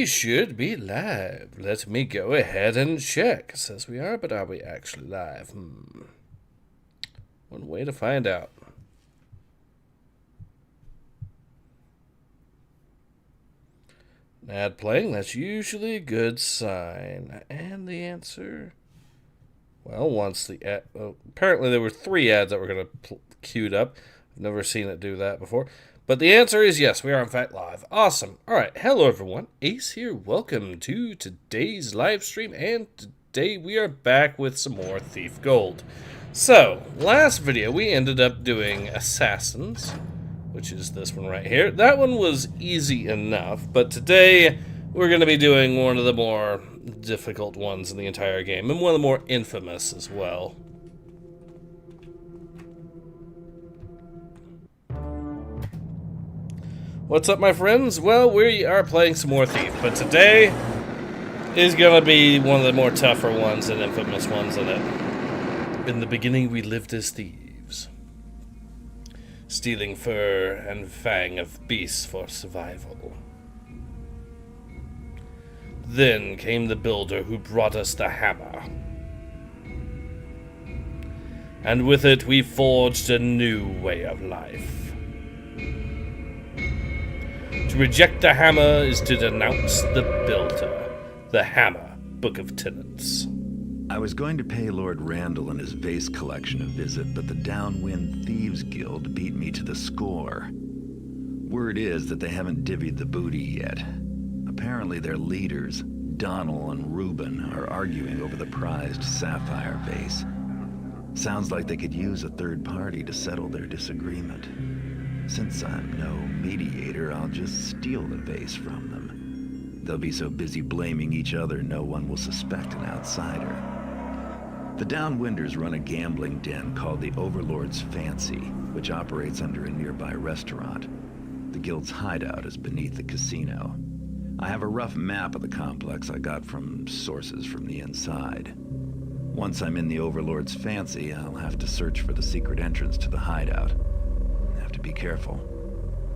We should be live. Let me go ahead and check. It says we are, but are we actually live? One way to find out. An ad playing, that's usually a good sign. And the answer... Well, once the ad... Oh, apparently there were 3 ads that were going to queued up. I've never seen it do that before. But the answer is yes, we are in fact live. Awesome. Alright, hello everyone. Ace here. Welcome to today's live stream. And today we are back with some more Thief Gold. So, last video we ended up doing Assassins, which is this one right here. That one was easy enough, but today we're going to be doing one of the more difficult ones in the entire game, and one of the more infamous as well. What's up, my friends? Well, we are playing some more Thief, but today is going to be one of the more tougher ones and infamous ones in it. In the beginning, we lived as thieves, stealing fur and fang of beasts for survival. Then came the builder who brought us the hammer. And with it, we forged a new way of life. To reject the hammer is to denounce the builder. The Hammer Book of Tenets. I was going to pay Lord Randall and his vase collection a visit, but the Downwind Thieves Guild beat me to the score. Word is that they haven't divvied the booty yet. Apparently their leaders, Donald and Reuben, are arguing over the prized sapphire vase. Sounds like they could use a third party to settle their disagreement. Since I'm no mediator, I'll just steal the vase from them. They'll be so busy blaming each other, no one will suspect an outsider. The Downwinders run a gambling den called the Overlord's Fancy, which operates under a nearby restaurant. The guild's hideout is beneath the casino. I have a rough map of the complex I got from sources from the inside. Once I'm in the Overlord's Fancy, I'll have to search for the secret entrance to the hideout. Have to be careful.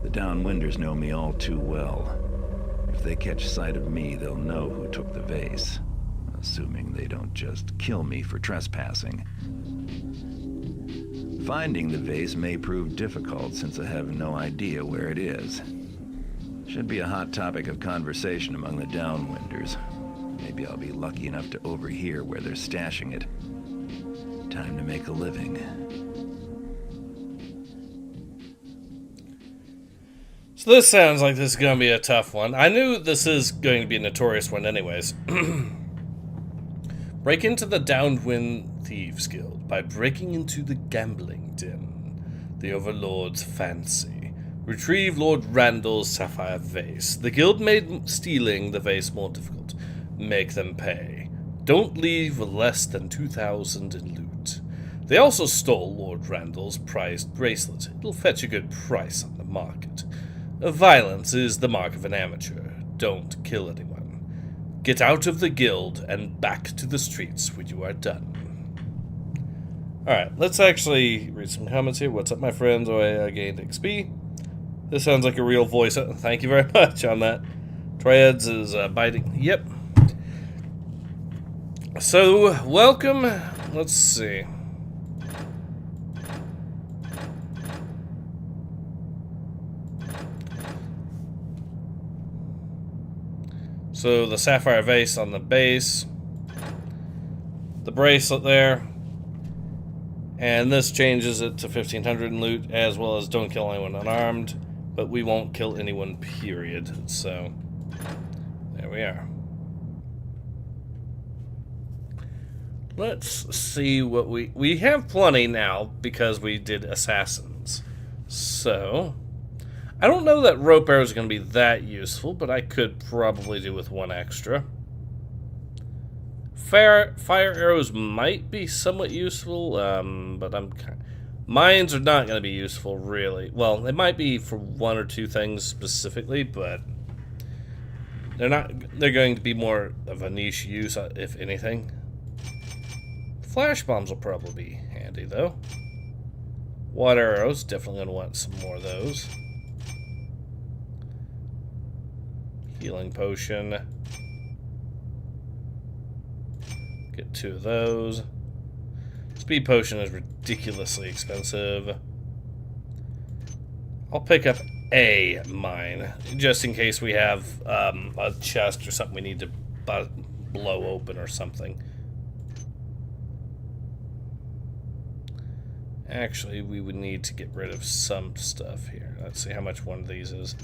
The Downwinders know me all too well. If they catch sight of me, they'll know who took the vase. Assuming they don't just kill me for trespassing. Finding the vase may prove difficult since I have no idea where it is. Should be a hot topic of conversation among the Downwinders. Maybe I'll be lucky enough to overhear where they're stashing it. Time to make a living. So this sounds like this is going to be a tough one. I knew this is going to be a notorious one anyways. Break into the Downwind Thieves Guild by breaking into the gambling den. The Overlord's Fancy. Retrieve Lord Randall's sapphire vase. The guild made stealing the vase more difficult. Make them pay. Don't leave with less than 2,000 in loot. They also stole Lord Randall's prized bracelet. It'll fetch a good price on the market. Violence is the mark of an amateur. Don't kill anyone. Get out of the guild and back to the streets when you are done. Alright, let's actually read some comments here. What's up, my friends? I gained XP. This sounds like a real voice. Thank you very much on that. Triads is biting. Yep. So, welcome. Let's see. So the sapphire vase on the base, the bracelet there, and this changes it to 1,500 in loot, as well as don't kill anyone unarmed, but we won't kill anyone, period. So there we are. Let's see what we have plenty now because we did Assassins. So I don't know that rope arrow is going to be that useful, but I could probably do with one extra. Fire arrows might be somewhat useful, but mines are not going to be useful, really. Well, they might be for 1 or 2 things specifically, but they're not. They're going to be more of a niche use, if anything. Flash bombs will probably be handy, though. Water arrows, definitely going to want some more of those. Healing potion. Get 2 of those. Speed potion is ridiculously expensive. I'll pick up a mine, just in case we have a chest or something we need to blow open or something. Actually, we would need to get rid of some stuff here. Let's see how much one of these is.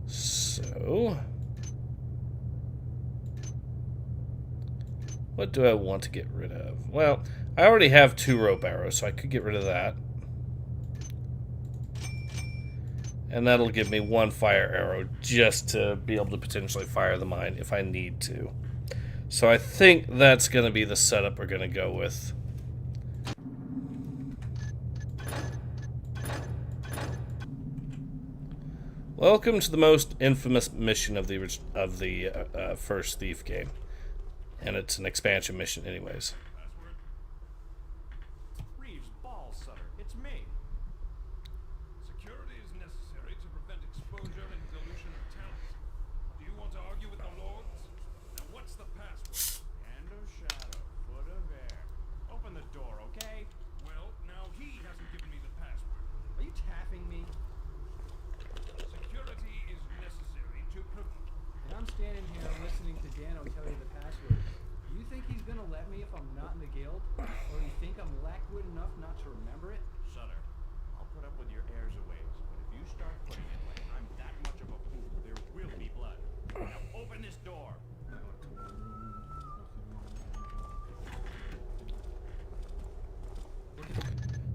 So, what do I want to get rid of? Well, I already have 2 rope arrows, so I could get rid of that. And that'll give me 1 fire arrow just to be able to potentially fire the mine if I need to. So I think that's going to be the setup we're going to go with. Welcome to the most infamous mission of the first Thief game. And it's an expansion mission anyways.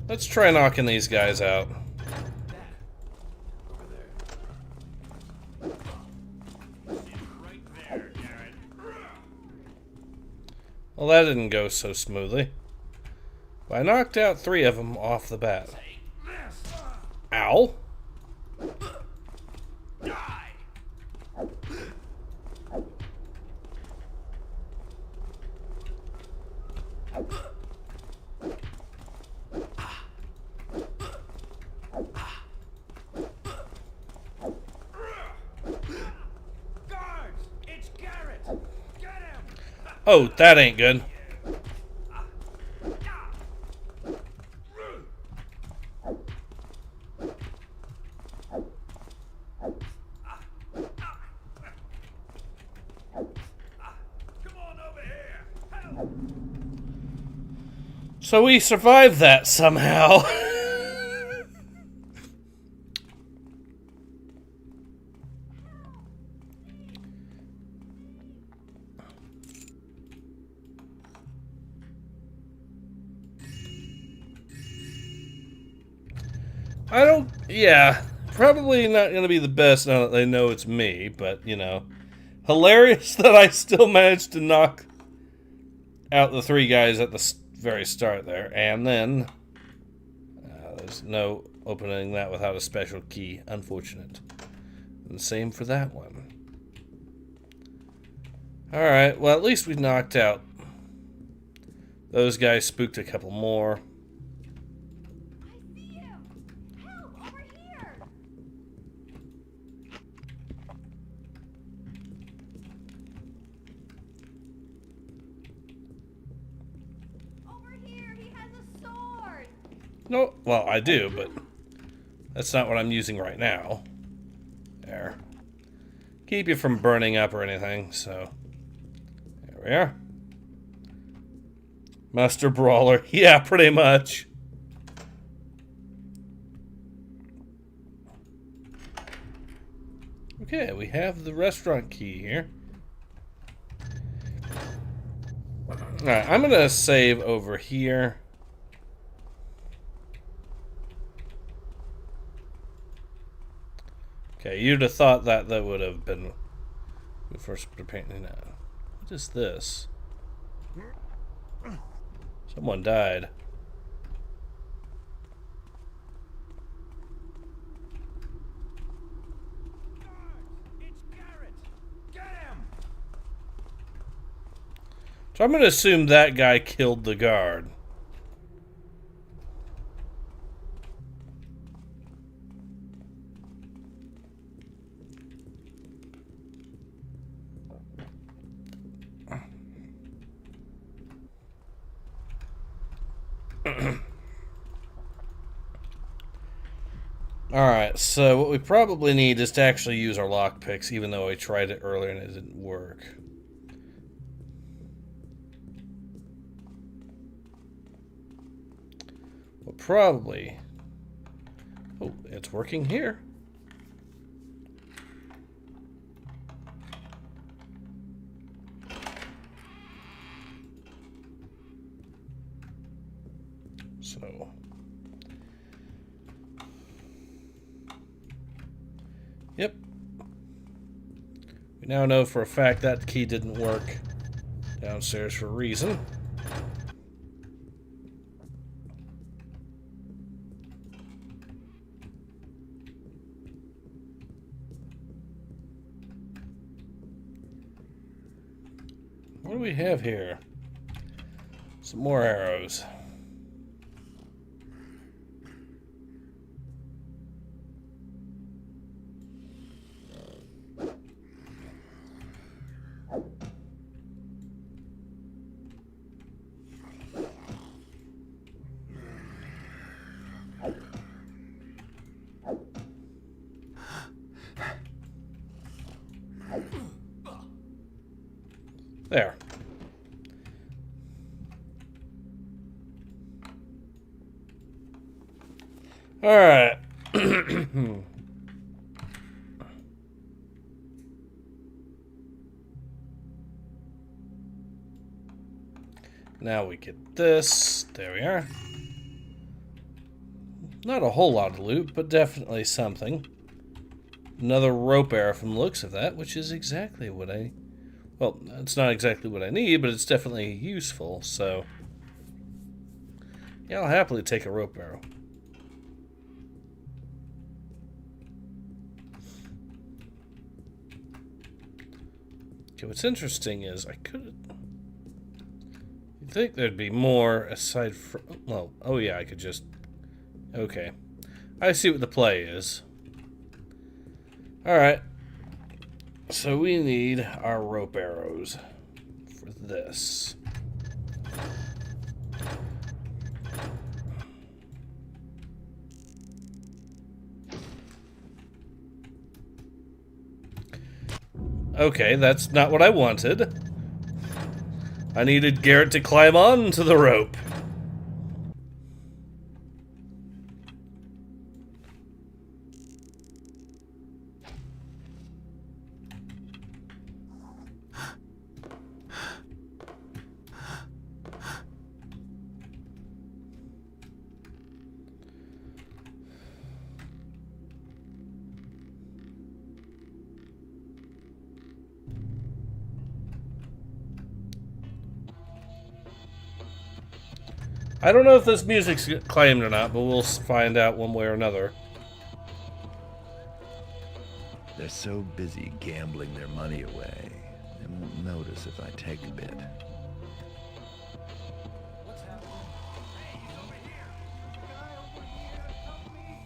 Let's try knocking these guys out. Well, that didn't go so smoothly. But I knocked out 3 of them off the bat. Ow! Oh, that ain't good. So we survived that somehow. Yeah, probably not going to be the best now that they know it's me, but, you know, hilarious that I still managed to knock out the 3 guys at the very start there, and then there's no opening that without a special key. Unfortunate. And the same for that one. Alright, well, at least we knocked out those guys, spooked a couple more. No, well, I do, but that's not what I'm using right now. There. Keep you from burning up or anything, so. There we are. Master Brawler. Yeah, pretty much. Okay, we have the restaurant key here. Alright, I'm going to save over here. Okay, you'd have thought that would have been first preparing. What is this? Someone died. It's Garrett. Get him! So I'm going to assume that guy killed the guard. Alright, so what we probably need is to actually use our lockpicks, even though I tried it earlier and it didn't work. Well, probably... Oh, it's working here. So... Yep. We now know for a fact that key didn't work downstairs for a reason. What do we have here? Some more arrows. There. All right. Now we get this. There we are. Not a whole lot of loot, but definitely something. Another rope arrow from the looks of that, which is exactly what I... Well, it's not exactly what I need, but it's definitely useful, so... Yeah, I'll happily take a rope arrow. Okay, what's interesting is I could... You'd think there'd be more aside from... Well, oh yeah, I could just... Okay. I see what the play is. Alright. So we need our rope arrows for this. Okay, that's not what I wanted. I needed Garrett to climb onto the rope. I don't know if this music's claimed or not, but we'll find out one way or another. They're so busy gambling their money away, they won't notice if I take a bit. What's happening? Hey, he's over here. The guy over here, help me.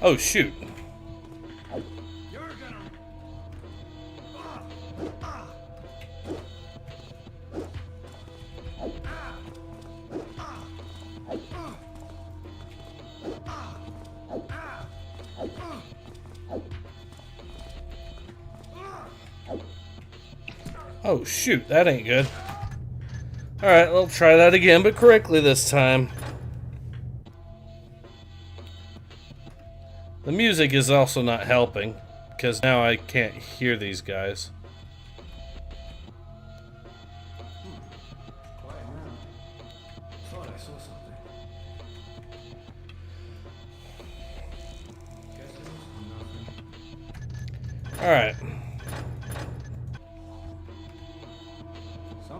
Oh, shoot. You're gonna... Oh, shoot. That ain't good. Alright, we'll try that again, but correctly this time. The music is also not helping, because now I can't hear these guys. Quiet now. Thought I saw something. Guess it was nothing. Alright.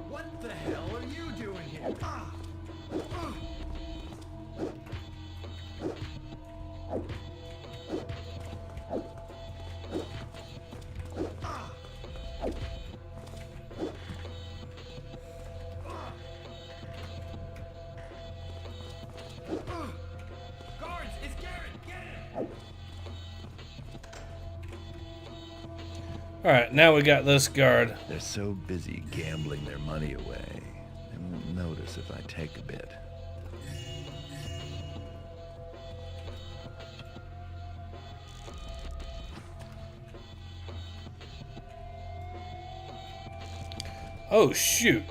What the hell are you doing here? Guards, it's Garrett! Get him! Alright, now we got this guard. They're so busy gambling their money away, this if I take a bit. Oh, shoot.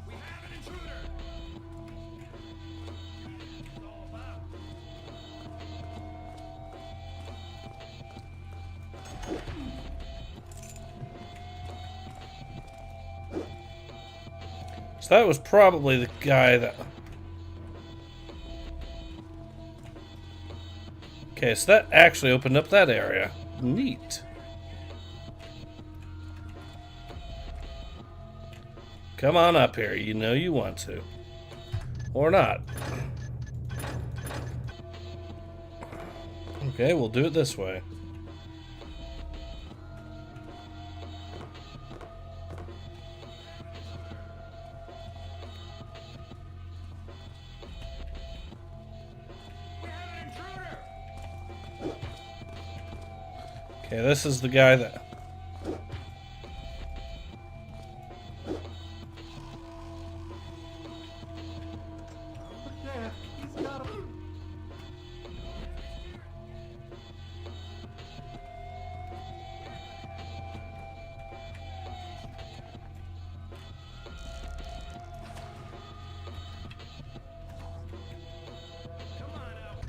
We have an intruder! It's all about. So that was probably the guy that... Okay, so that actually opened up that area. Neat. Come on up here. You know you want to. Or not. Okay, we'll do it this way. We have an intruder! Okay, this is the guy that... Yeah, he's got him. Come on out.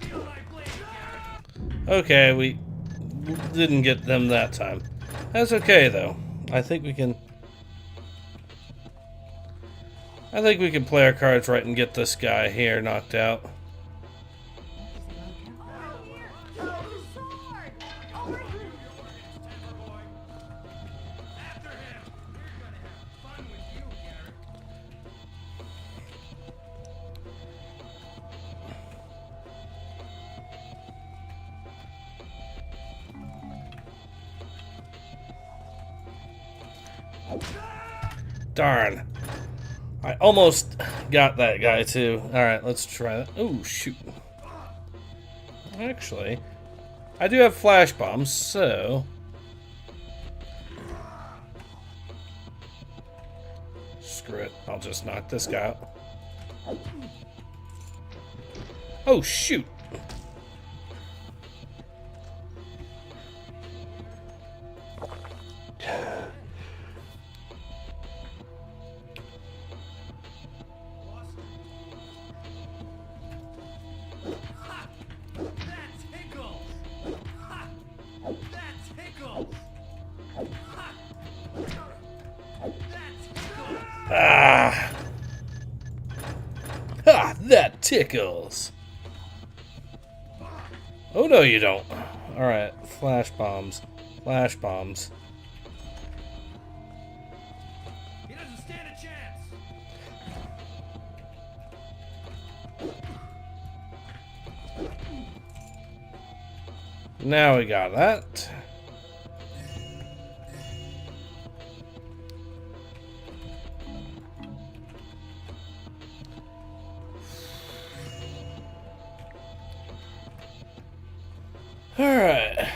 Feel my blade, Garrett. Okay, we didn't get them that time. That's okay, though. I think we can play our cards right and get this guy here knocked out. After him. We're gonna have fun with you, Garrett. Darn. I almost got that guy, too. Alright, let's try that. Oh, shoot. Actually, I do have flash bombs, so... Screw it. I'll just knock this guy out. Oh, shoot. Ha! That tickles! Ha! That tickles! Ha! That tickles! Ah! Ha! That tickles! Oh, no, you don't. Alright, flash bombs. Flash bombs. He doesn't stand a chance! Now we got that. Alright.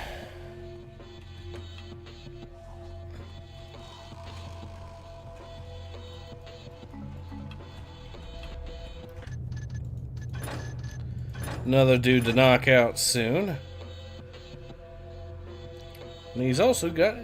Another dude to knock out soon. And he's also got...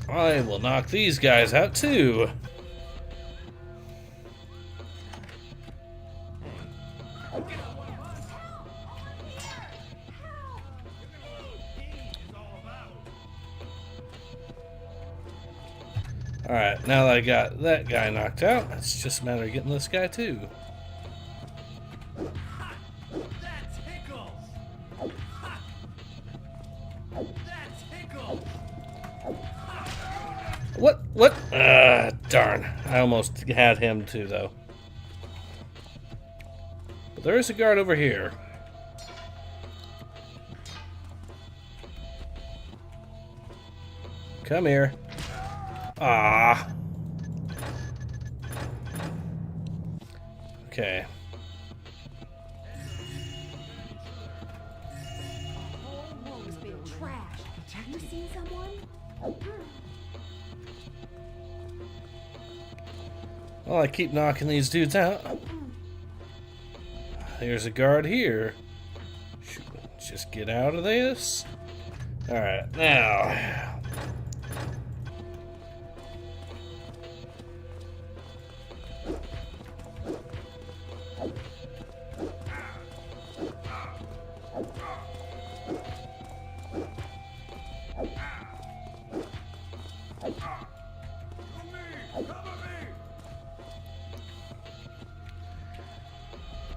I will knock these guys out too. Alright, now that I got that guy knocked out, it's just a matter of getting this guy too. Ha! That tickles! Ha! That tickles! What? Darn. I almost had him too, though. But there is a guard over here. Come here. Ah. Okay. Whole room has been trashed. Have you seen someone? Well, I keep knocking these dudes out. There's a guard here. Should we just get out of this? Alright, now.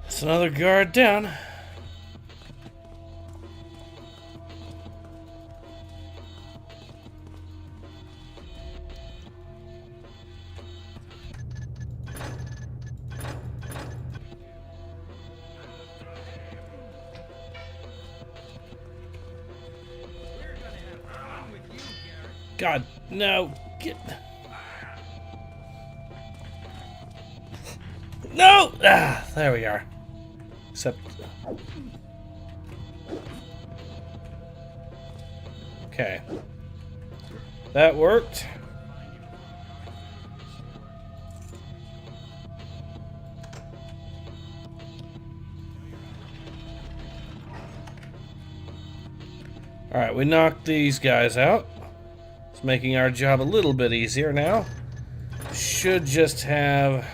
It's another guard down. God, no. Get. No! Ah, there we are. Except. Okay. That worked. Alright, we knocked these guys out. It's making our job a little bit easier now. Should just have...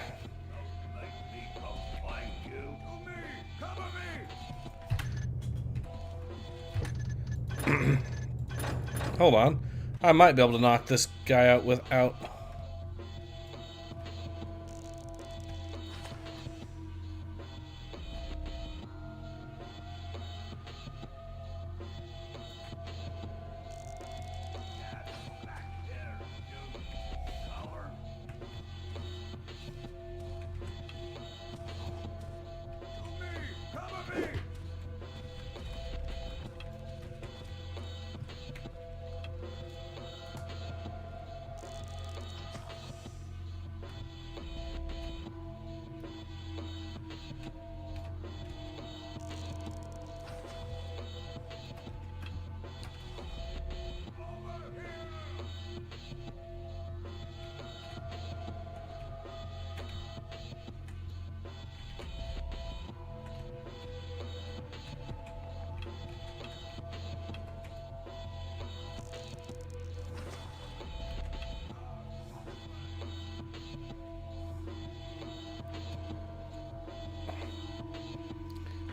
Hold on. I might be able to knock this guy out without...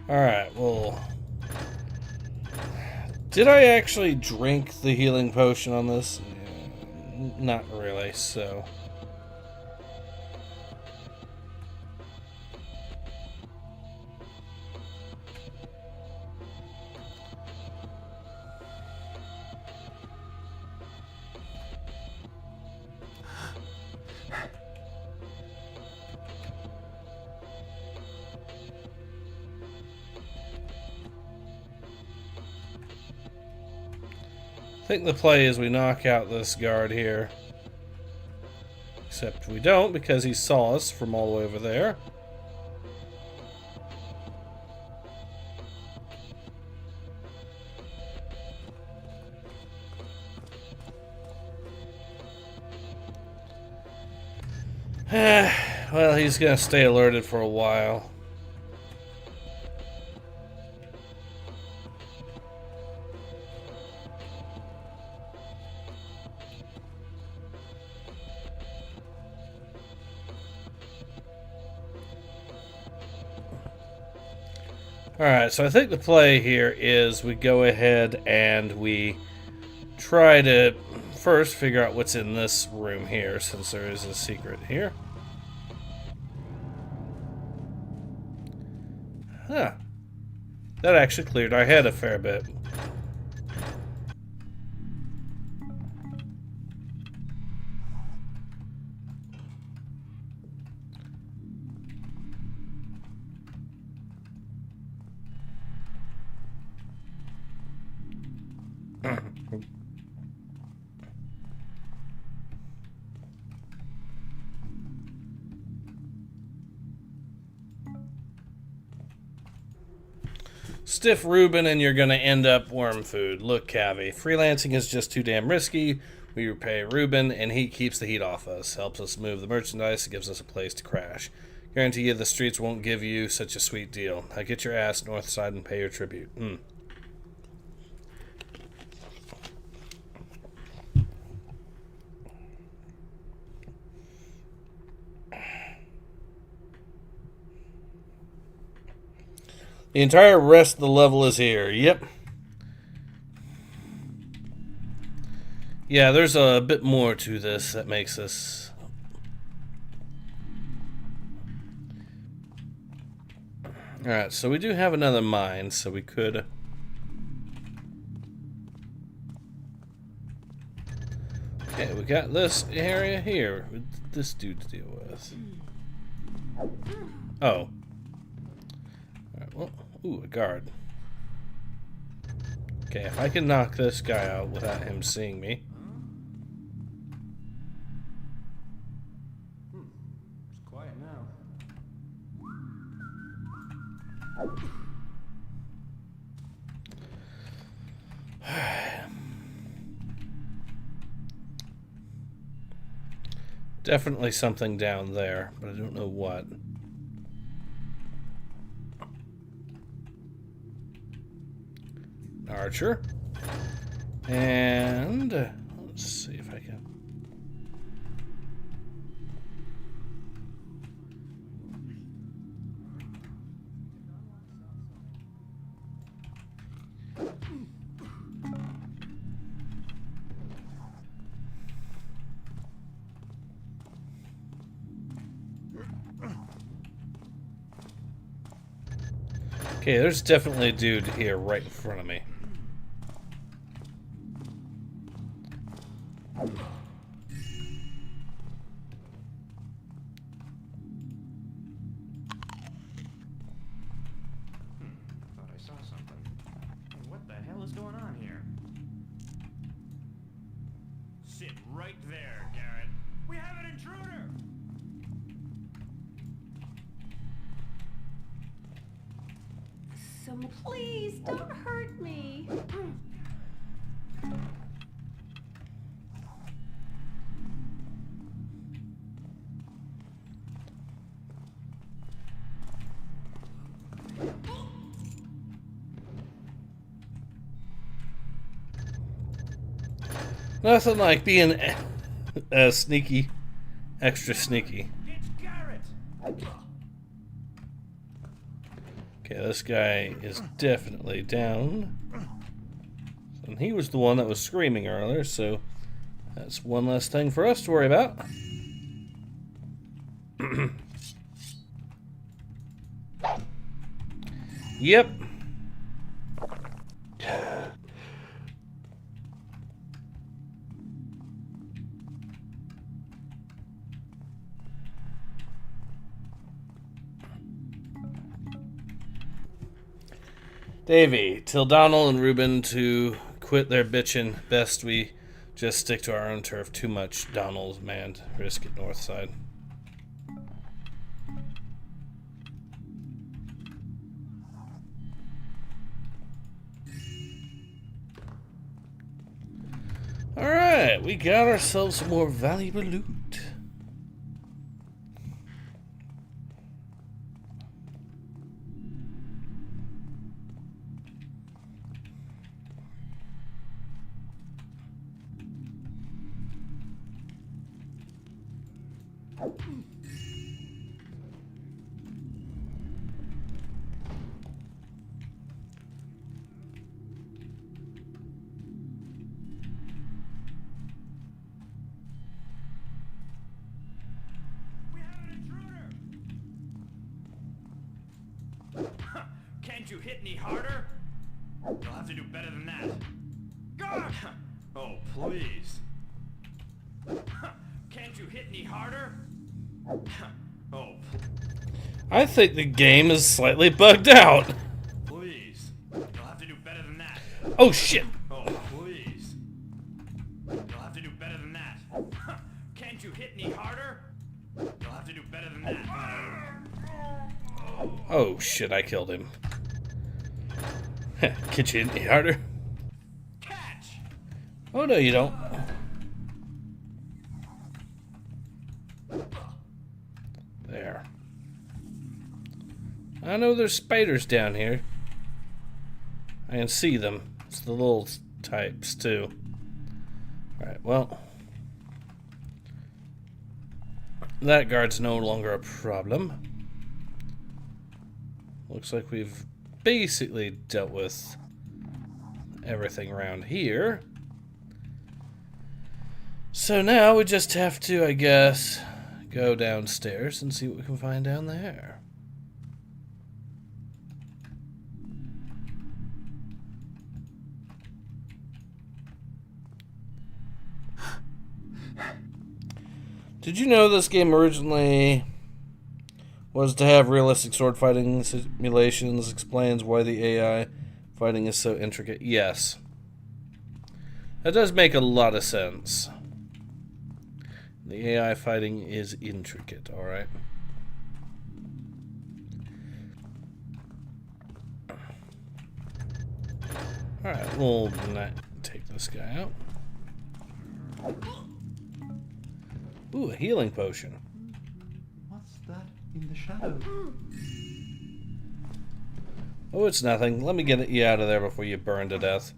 Alright, well... Did I actually drink the healing potion on this? Not really, so... I think the play is we knock out this guard here. Except we don't, because he saw us from all the way over there. Well, he's gonna stay alerted for a while. Alright, so I think the play here is we go ahead and we try to first figure out what's in this room here, since there is a secret here. Huh. That actually cleared our head a fair bit. Stiff Reuben and you're going to end up worm food. Look, Cavi, freelancing is just too damn risky. We repay Reuben, and he keeps the heat off us. Helps us move the merchandise, gives us a place to crash. Guarantee you the streets won't give you such a sweet deal. Now get your ass north side and pay your tribute. The entire rest of the level is here. Yep. Yeah, there's a bit more to this that makes this... Alright, so we do have another mine, so we could... Okay, we got this area here. With this dude to deal with. Oh. Alright, well... Ooh, a guard. Okay, if I can knock this guy out without him seeing me. It's quiet now. Definitely something down there, but I don't know what. Archer. And let's see if I can. Okay, there's definitely a dude here right in front of me. Thought I saw something. What the hell is going on here? Sit right there, Garrett. We have an intruder! Someone, please don't hurt me. Nothing like being sneaky, extra sneaky. It's Garrett! Okay, this guy is definitely down. And he was the one that was screaming earlier, so that's one less thing for us to worry about. Yep. Davey, tell Donald and Reuben to quit their bitching. Best we just stick to our own turf. Too much Donald's man to risk it north side. Alright, we got ourselves some more valuable loot. We have an intruder! Can't you hit any harder? You'll have to do better than that. God! Oh, please. Can't you hit any harder? Oh, I think the game is slightly bugged out. please. You'll have to do better than that. Oh shit. Oh, please. You'll have to do better than that. Can't you hit any harder? You'll have to do better than that. Oh shit, I killed him. Get you any harder? Catch! Oh, no, you don't. There. I know there's spiders down here. I can see them. It's the little types, too. Alright, well. That guard's no longer a problem. Looks like we've basically dealt with everything around here. So now we just have to, I guess, go downstairs and see what we can find down there. Did you know this game originally was to have realistic sword fighting simulations? Explains why the AI fighting is so intricate. Yes. That does make a lot of sense. The AI fighting is intricate, alright. Alright, we'll not take this guy out. Ooh, a healing potion. What's that in the shadow? Oh, it's nothing. Let me get you out of there before you burn to death.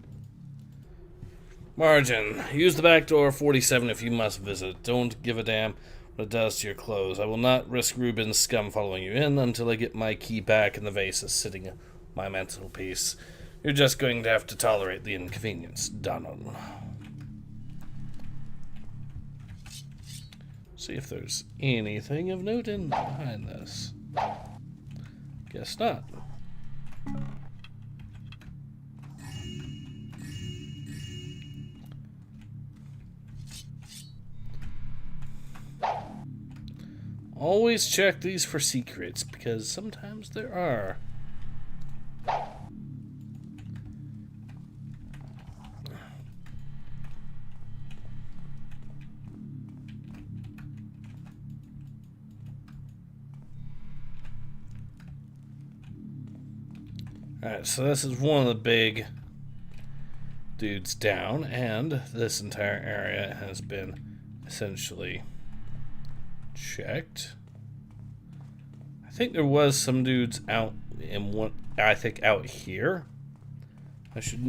Margin. Use the back door 47 if you must visit. Don't give a damn what it does to your clothes. I will not risk Reuben's scum following you in until I get my key back and the vase is sitting on my mantelpiece. You're just going to have to tolerate the inconvenience, Donald. See if there's anything of note in behind this. Guess not. Always check these for secrets, because sometimes there are. Alright, so this is one of the big dudes down, and this entire area has been essentially checked. I think there was some dudes out in one, I think out here. I should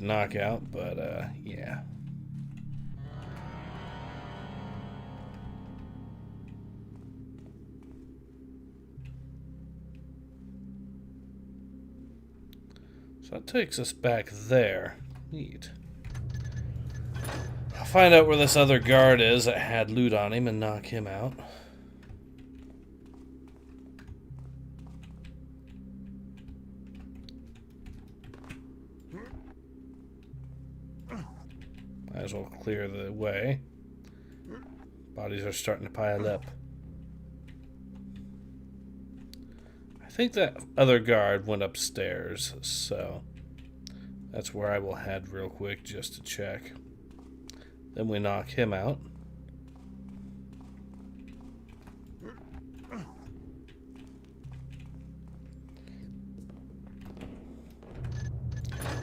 knock out, but yeah. So that takes us back there. Neat. I'll find out where this other guard is that had loot on him and knock him out. Might as well clear the way. Bodies are starting to pile up. I think that other guard went upstairs, so that's where I will head real quick just to check. Then we knock him out.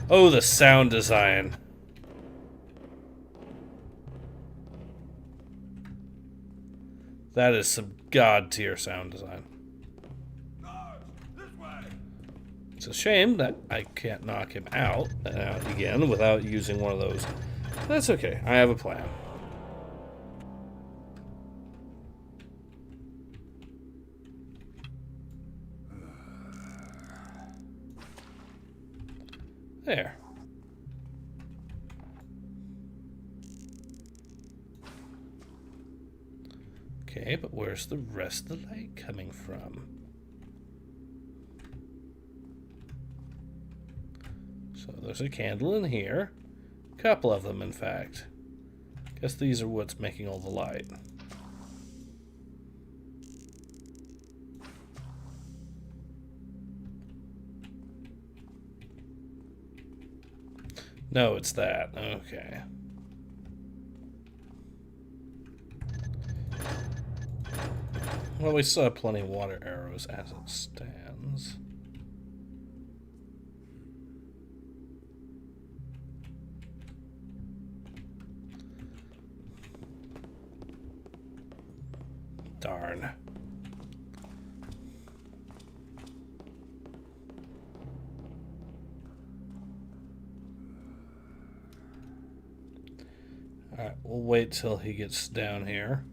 Oh, the sound design. That is some god-tier sound design. It's a shame that I can't knock him out again without using one of those. That's okay. I have a plan. There. Okay, but where's the rest of the light coming from? So there's a candle in here. A couple of them, in fact. Guess these are what's making all the light. No, it's that. Okay. Well, we still have plenty of water arrows as it stands. Darn. Alright, we'll wait till he gets down here.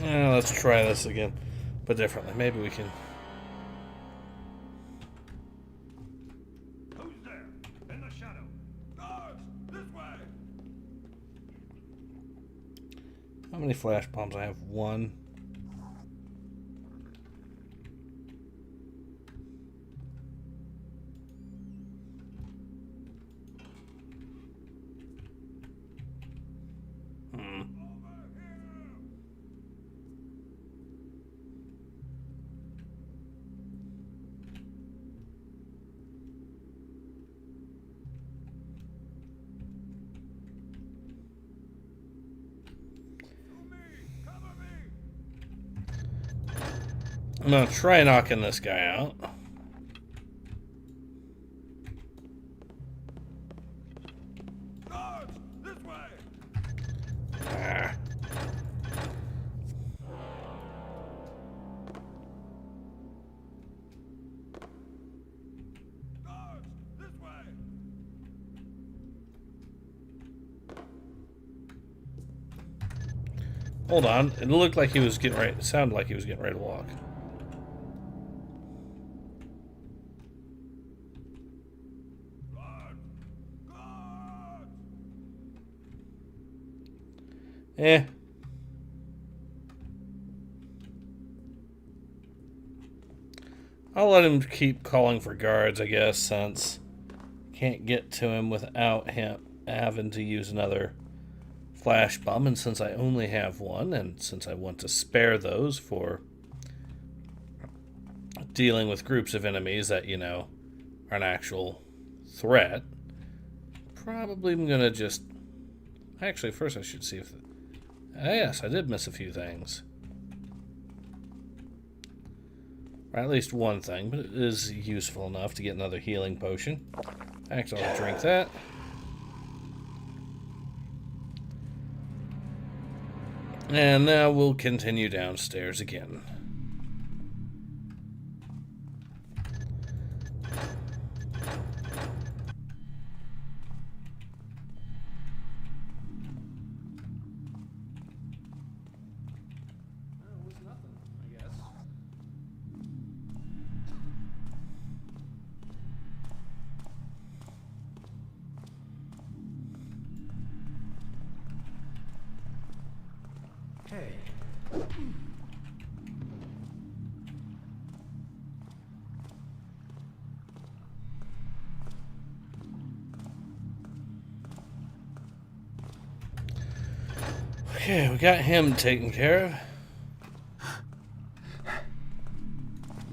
Let's try this again, but differently. Maybe we can... Who's there? In the shadow. Guards, this way. How many flash bombs? I have one. I'm gonna try knocking this guy out. Guards, this way. Ah. Guards, this way. Hold on. It looked like he was getting ready. It sounded like he was getting ready to walk. Eh. I'll let him keep calling for guards, I guess, since can't get to him without him having to use another flash bomb, and since I only have one, and since I want to spare those for dealing with groups of enemies that, you know, are an actual threat, probably I'm gonna just... Actually, first I should see if... yes, I did miss a few things. Or at least one thing, but it is useful enough to get another healing potion. Actually, I'll drink that. And now we'll continue downstairs again. Hey. Okay, we got him taken care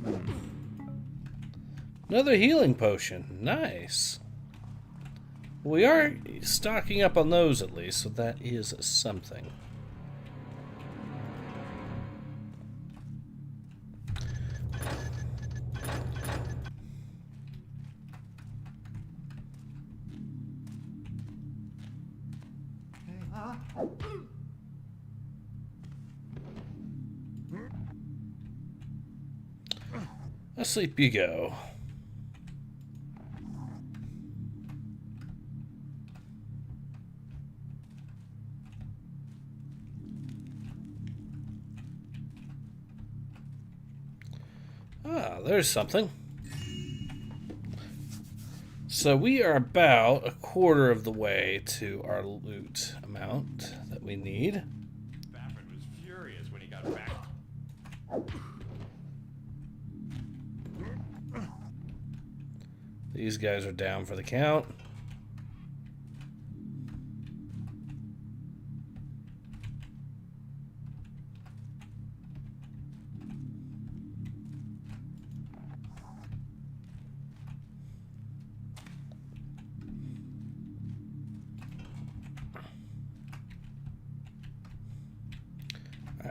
of. Another healing potion. Nice. We are stocking up on those at least, so that is something. Asleep you go. Ah, there's something. So we are about a quarter of the way to our loot amount that we need. Baffert was furious when he got back. These guys are down for the count.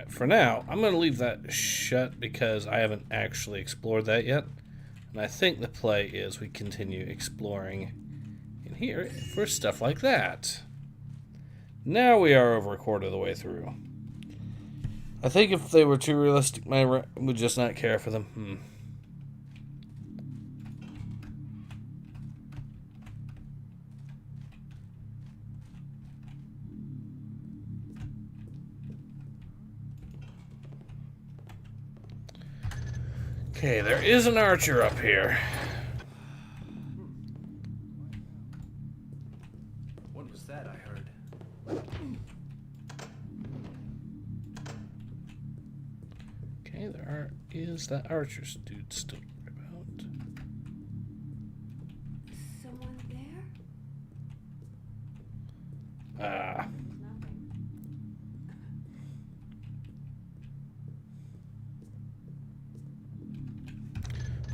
Alright, for now, I'm going to leave that shut because I haven't actually explored that yet. And I think the play is we continue exploring in here for stuff like that. Now we are over a quarter of the way through. I think if they were too realistic, I would just not care for them. Okay, there is an archer up here. What was that I heard? Okay, is that archer dude still about? Someone there? Ah.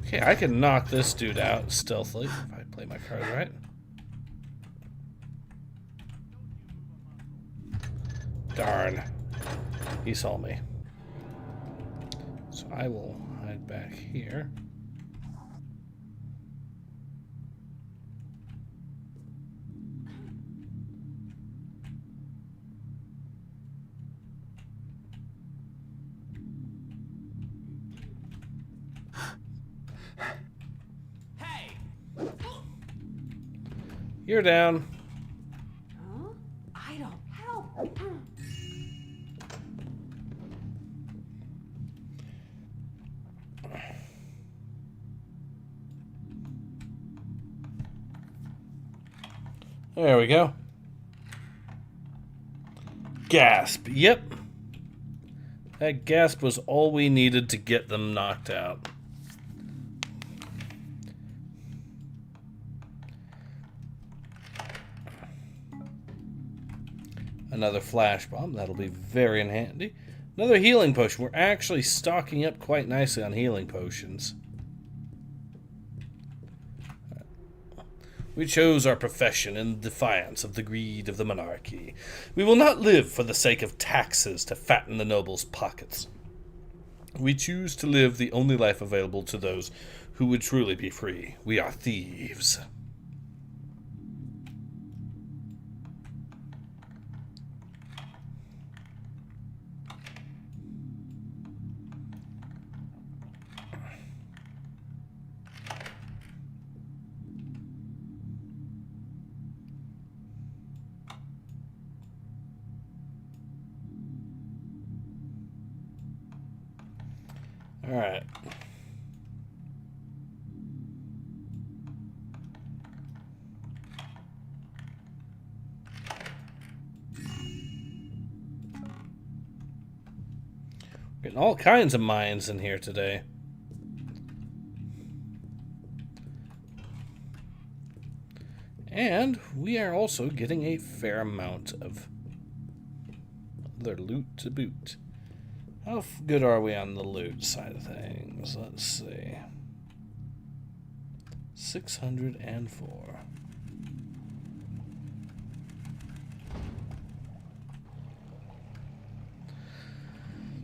Okay, I can knock this dude out stealthily if I play my cards right. Darn. He saw me. So I will hide back here. You're down. Huh? I don't help. There we go. Gasp. Yep. That gasp was all we needed to get them knocked out. Another flash bomb. That'll be very handy. Another healing potion. We're actually stocking up quite nicely on healing potions. We chose our profession in defiance of the greed of the monarchy. We will not live for the sake of taxes to fatten the nobles' pockets. We choose to live the only life available to those who would truly be free. We are thieves. All right. Getting all kinds of mines in here today. And we are also getting a fair amount of other loot to boot. How good are we on the loot side of things? Let's see. 604.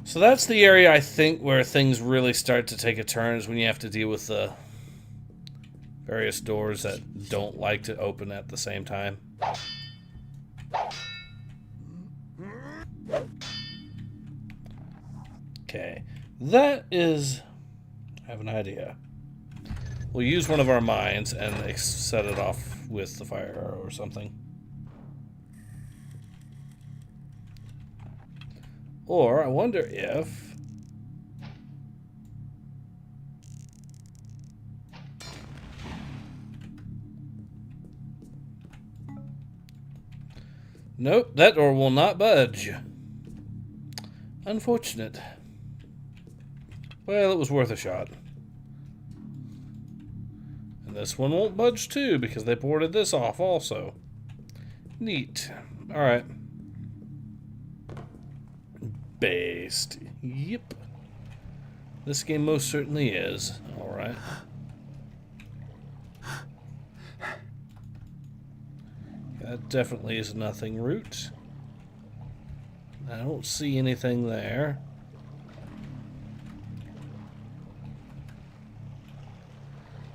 So that's the area, I think, where things really start to take a turn, is when you have to deal with the various doors that don't like to open at the same time. Okay, that is... I have an idea. We'll use one of our mines and set it off with the fire arrow or something. Or, I wonder if... Nope, that door will not budge. Unfortunate. Well, it was worth a shot. And this one won't budge too, because they boarded this off also. Neat. Alright. Based. Yep. This game most certainly is. Alright. That definitely is nothing root. I don't see anything there.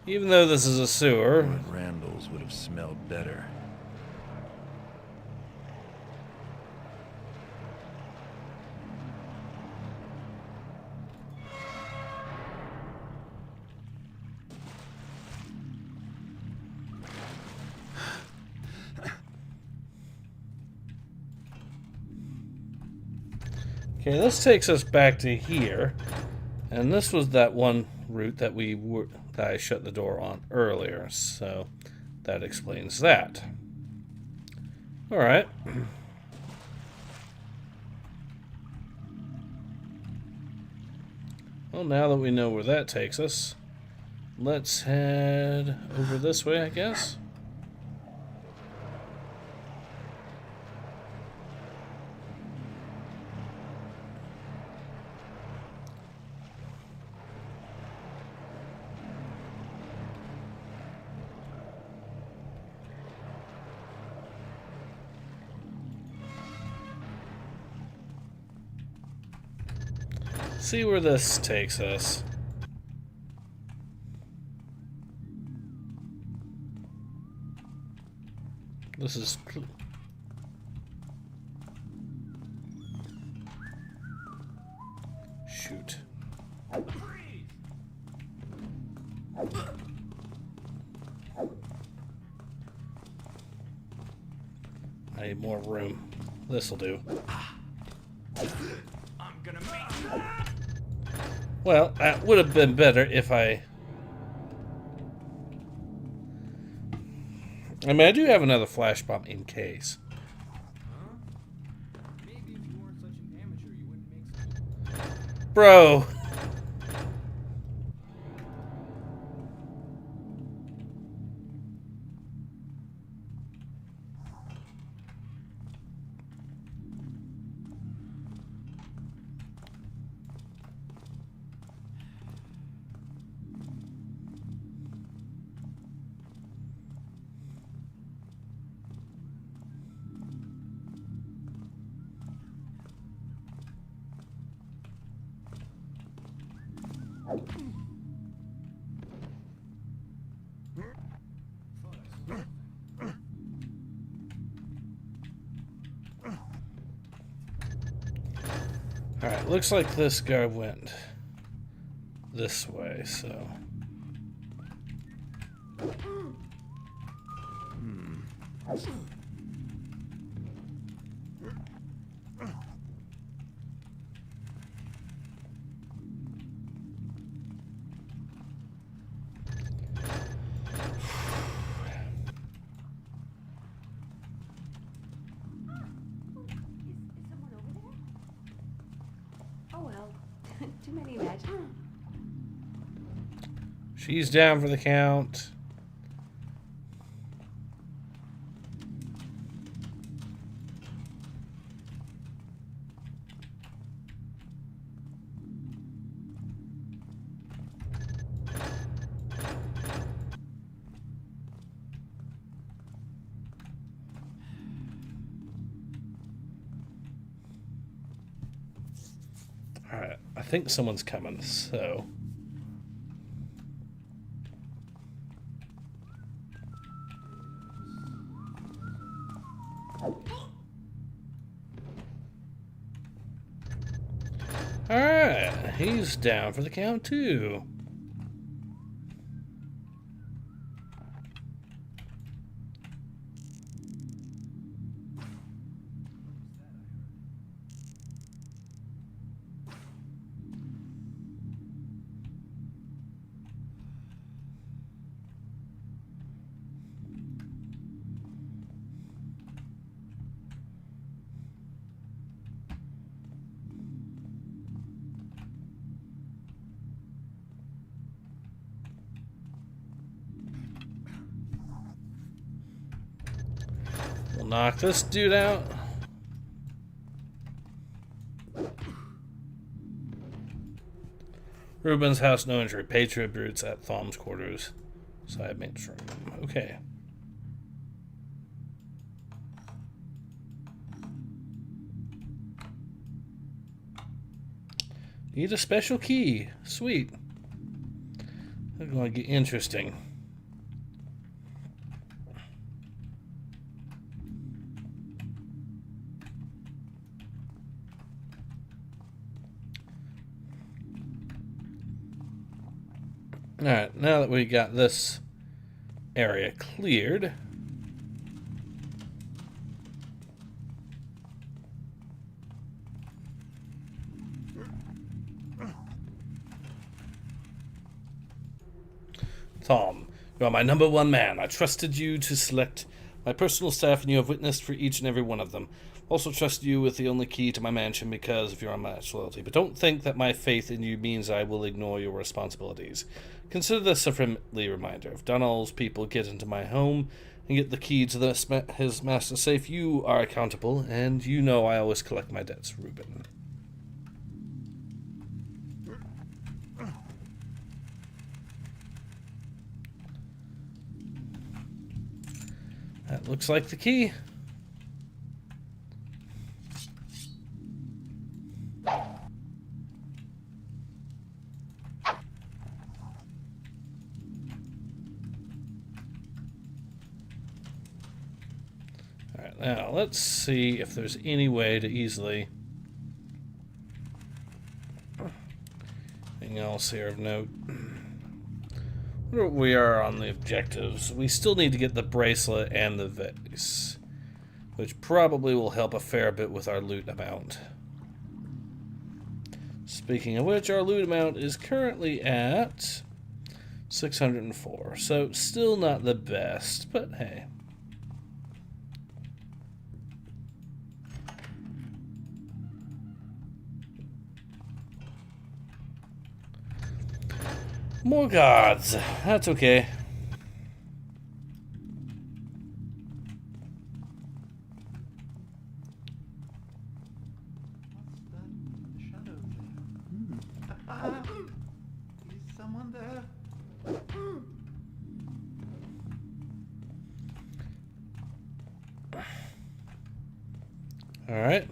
Even though this is a sewer. Lord Randall's would have smelled better. Okay, this takes us back to here, and this was that one route that that I shut the door on earlier, so that explains that. All right. Well, now that we know where that takes us, let's head over this way, I guess. See where this takes us. This is... Shoot. I need more room. This'll do. I'm gonna make... Well, that would have been better if I mean, I do have another flash bomb in case. Maybe if you weren't such an amateur, you wouldn't make such... Bro. Alright, looks like this guy went this way, so... Too many matches. She's down for the count. Alright, I think someone's coming, so... Alright, he's down for the count too. We'll knock this dude out. Ruben's house, no injury. Pay tributes at Thom's quarters. Side main room. Okay. Need a special key. Sweet. It's going to get interesting. Alright, now that we got this area cleared, Tom, you are my #1 man. I trusted you to select my personal staff, and you have witnessed for each and every one of them. Also trust you with the only key to my mansion because of your unmatched loyalty. But don't think that my faith in you means I will ignore your responsibilities. Consider this a friendly reminder. If Donald's people get into my home and get the key to his master's safe, you are accountable, and you know I always collect my debts, Reuben. That looks like the key. Alright, now let's see if there's any way to easily... Anything else here of note? We are on the objectives. We still need to get the bracelet and the vase, which probably will help a fair bit with our loot amount. Speaking of which, our loot amount is currently at 604, so still not the best, but hey. More guards. That's okay. Is someone there? All right.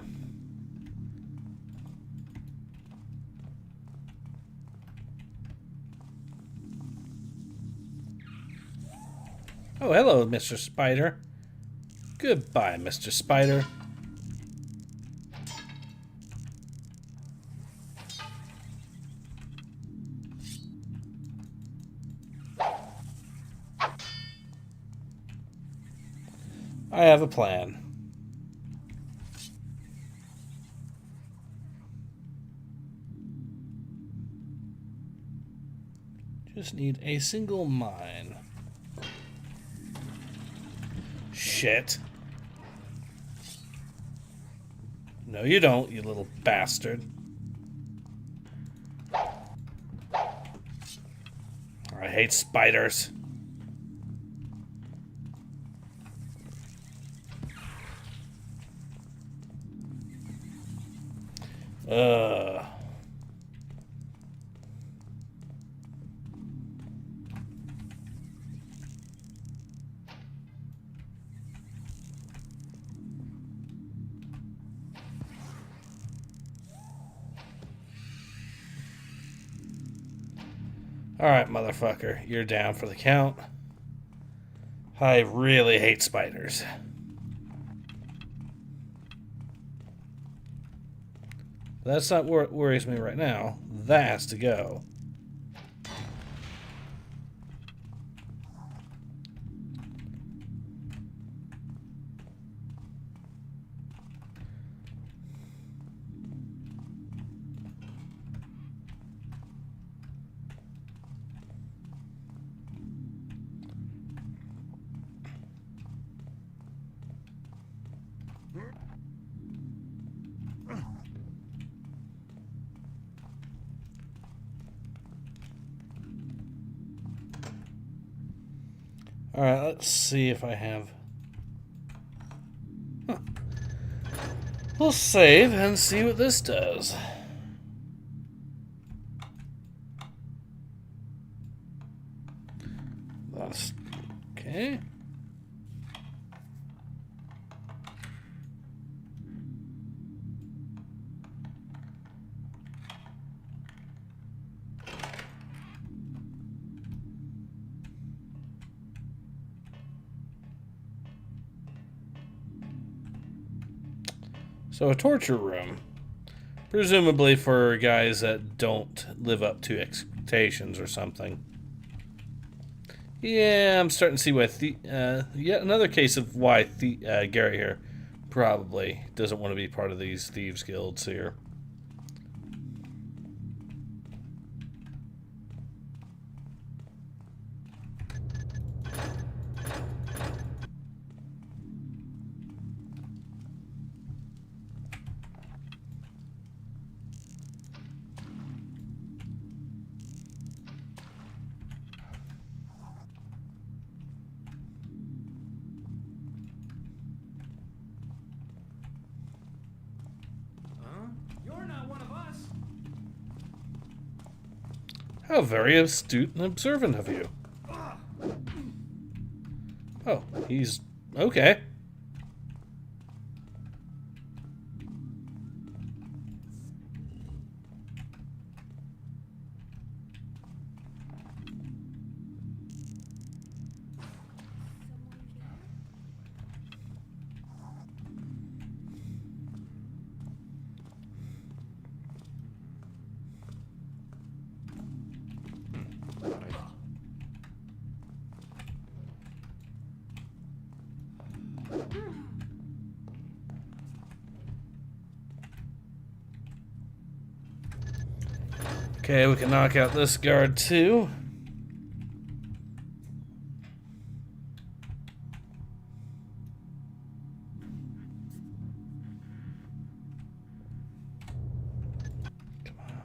Oh, hello, Mr. Spider. Goodbye, Mr. Spider. I have a plan. Just need a single mine. Shit. No, you don't, you little bastard. I hate spiders. Ugh. Alright, motherfucker. You're down for the count. I really hate spiders. That's not what worries me right now. That has to go. Alright, let's see if I have... Huh. We'll save and see what this does. That's... okay. So a torture room. Presumably for guys that don't live up to expectations or something. Yeah, I'm starting to see why yet another case of why Garrett here probably doesn't want to be part of these thieves guilds here. You're not one of us. How very astute and observant of you. Oh, he's okay. Okay, we can knock out this guard too. Come on.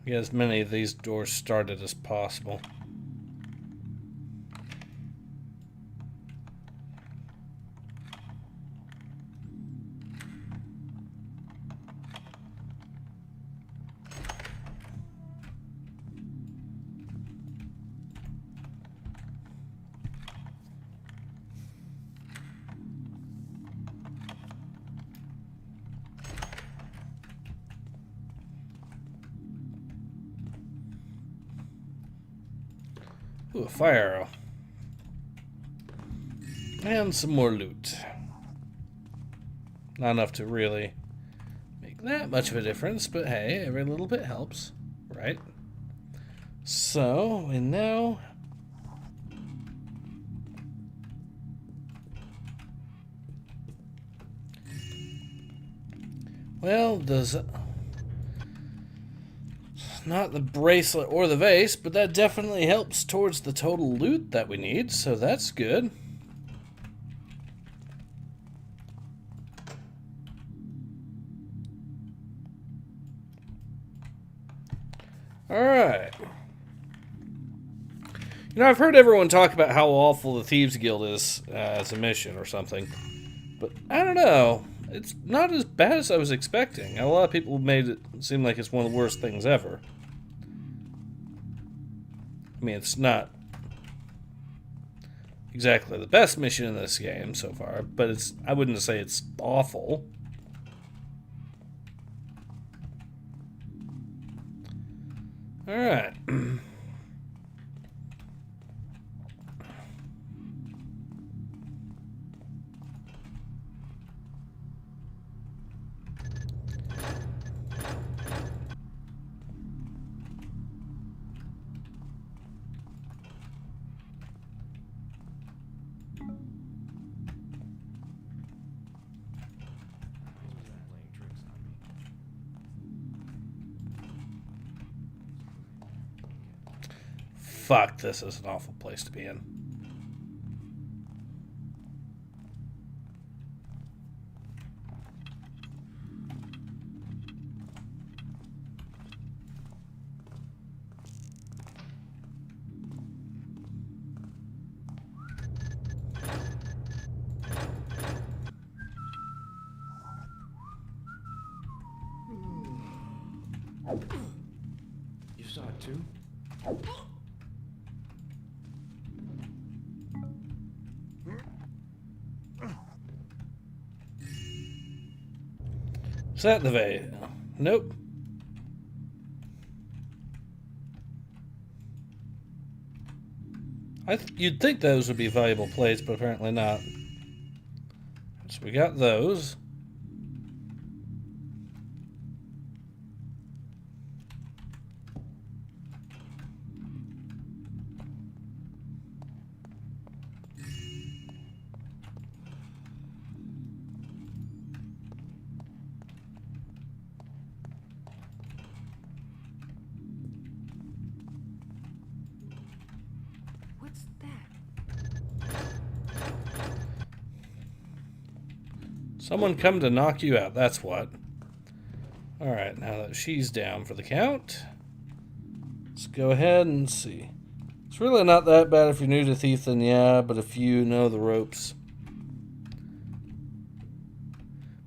Get as many of these doors started as possible. Ooh, a fire arrow. And some more loot. Not enough to really make that much of a difference, but hey, every little bit helps, right? So, and now... Well, does... Not the bracelet or the vase, but that definitely helps towards the total loot that we need, so that's good. Alright. You know, I've heard everyone talk about how awful the Thieves Guild is as a mission or something, but I don't know. It's not as bad as I was expecting. A lot of people made it seem like it's one of the worst things ever. I mean, it's not exactly the best mission in this game so far, but it's, I wouldn't say it's awful. Alright. Fuck, this is an awful place to be in. You saw it too? Is that the vase? Nope. You'd think those would be valuable plates, but apparently not. So we got those. What's that? Someone come to knock you out, that's what. Alright, now that she's down for the count, let's go ahead and see. It's really not that bad if you're new to Thief, then yeah, but if you know the ropes.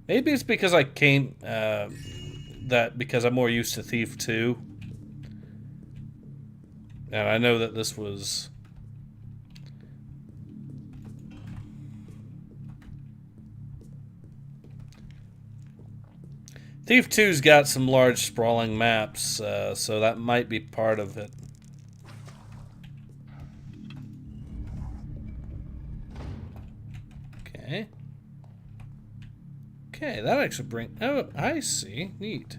Maybe it's because I came, because I'm more used to Thief 2. And I know that this was... Thief 2's got some large sprawling maps, so that might be part of it. Okay. Okay, that actually brings... Oh, I see. Neat.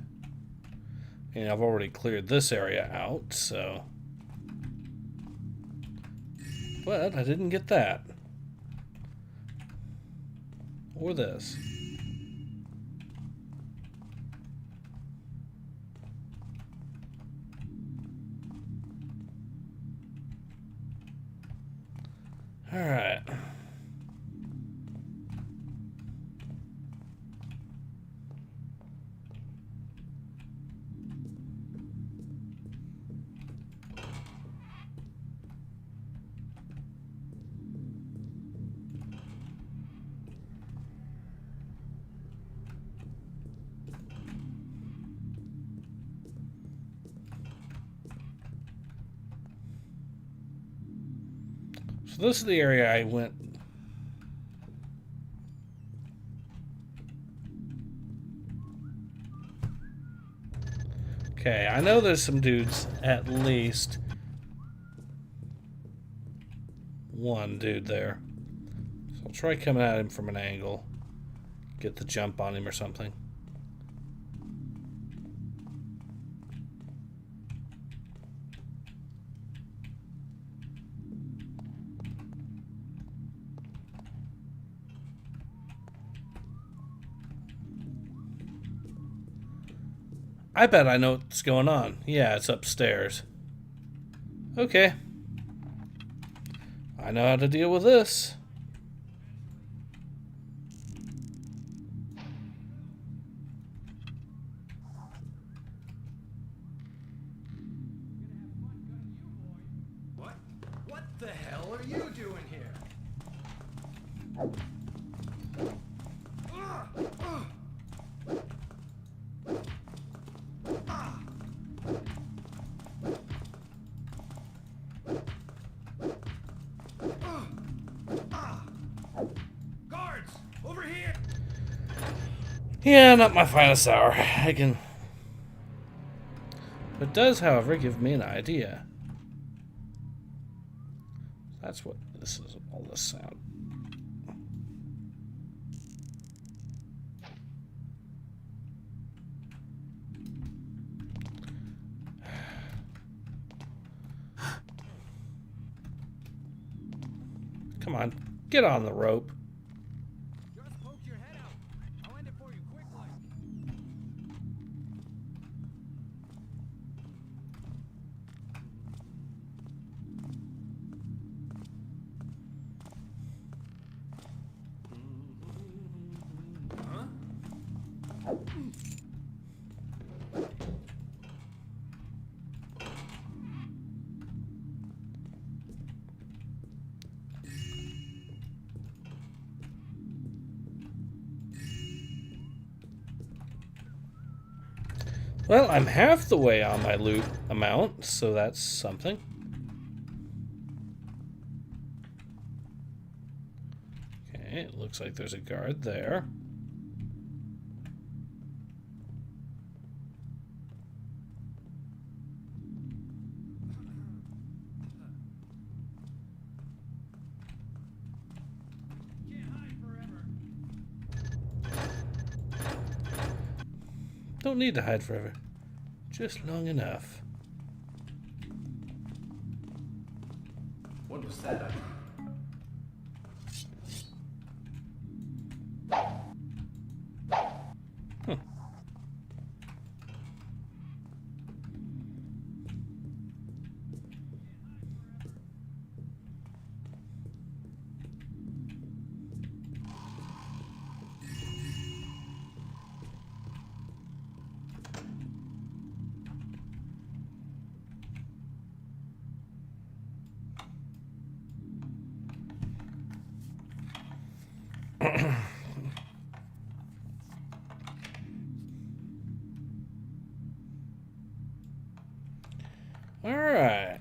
And I've already cleared this area out, so... But I didn't get that. Or this. All right. So this is the area I went. Okay, I know there's some dudes, at least one dude there. So I'll try coming at him from an angle. Get the jump on him or something. I bet I know what's going on. Yeah, it's upstairs. Okay. I know how to deal with this. What the hell are you doing here? Guards, over here! Yeah, not my finest hour. I can... It does, however, give me an idea. That's what this is, all this sound. Come on, get on the rope. Just poke your head out. I'll end it for you quick like. Well, I'm half the way on my loot amount, so that's something. Okay, it looks like there's a guard there. Don't need to hide forever. Just long enough. What was that? All right.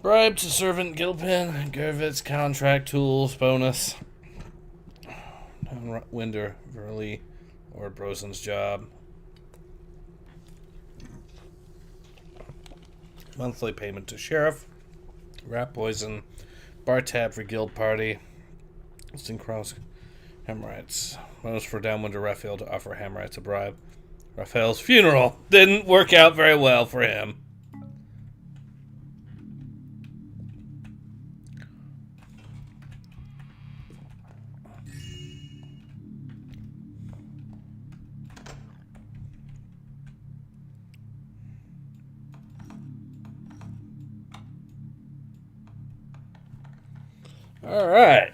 Bribe to servant Gilpin, Gervitz contract tools bonus. Winder Verley or Brosen's job. Monthly payment to sheriff. Rat poison. Bar tab for guild party. Listing cross. Hemorrhites. Bonus for Downwinder Raphael to offer Hemorrhites a bribe. Raphael's funeral didn't work out very well for him. All right.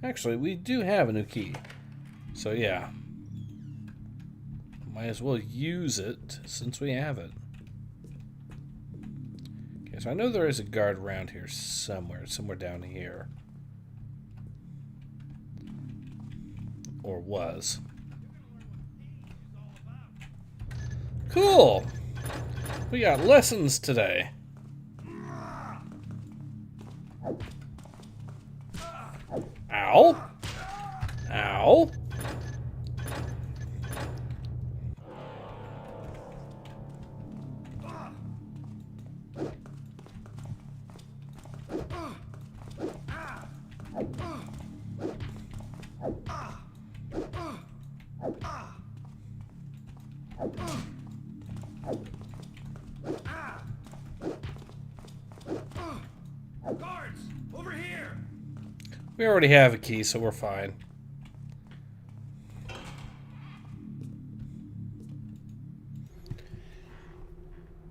Actually, we do have a new key. So, yeah. Might as well use it since we have it. Okay, so I know there is a guard around here somewhere down here. Or was. Cool! We got lessons today. Ow! Ow! Guards, over here! We already have a key, so we're fine.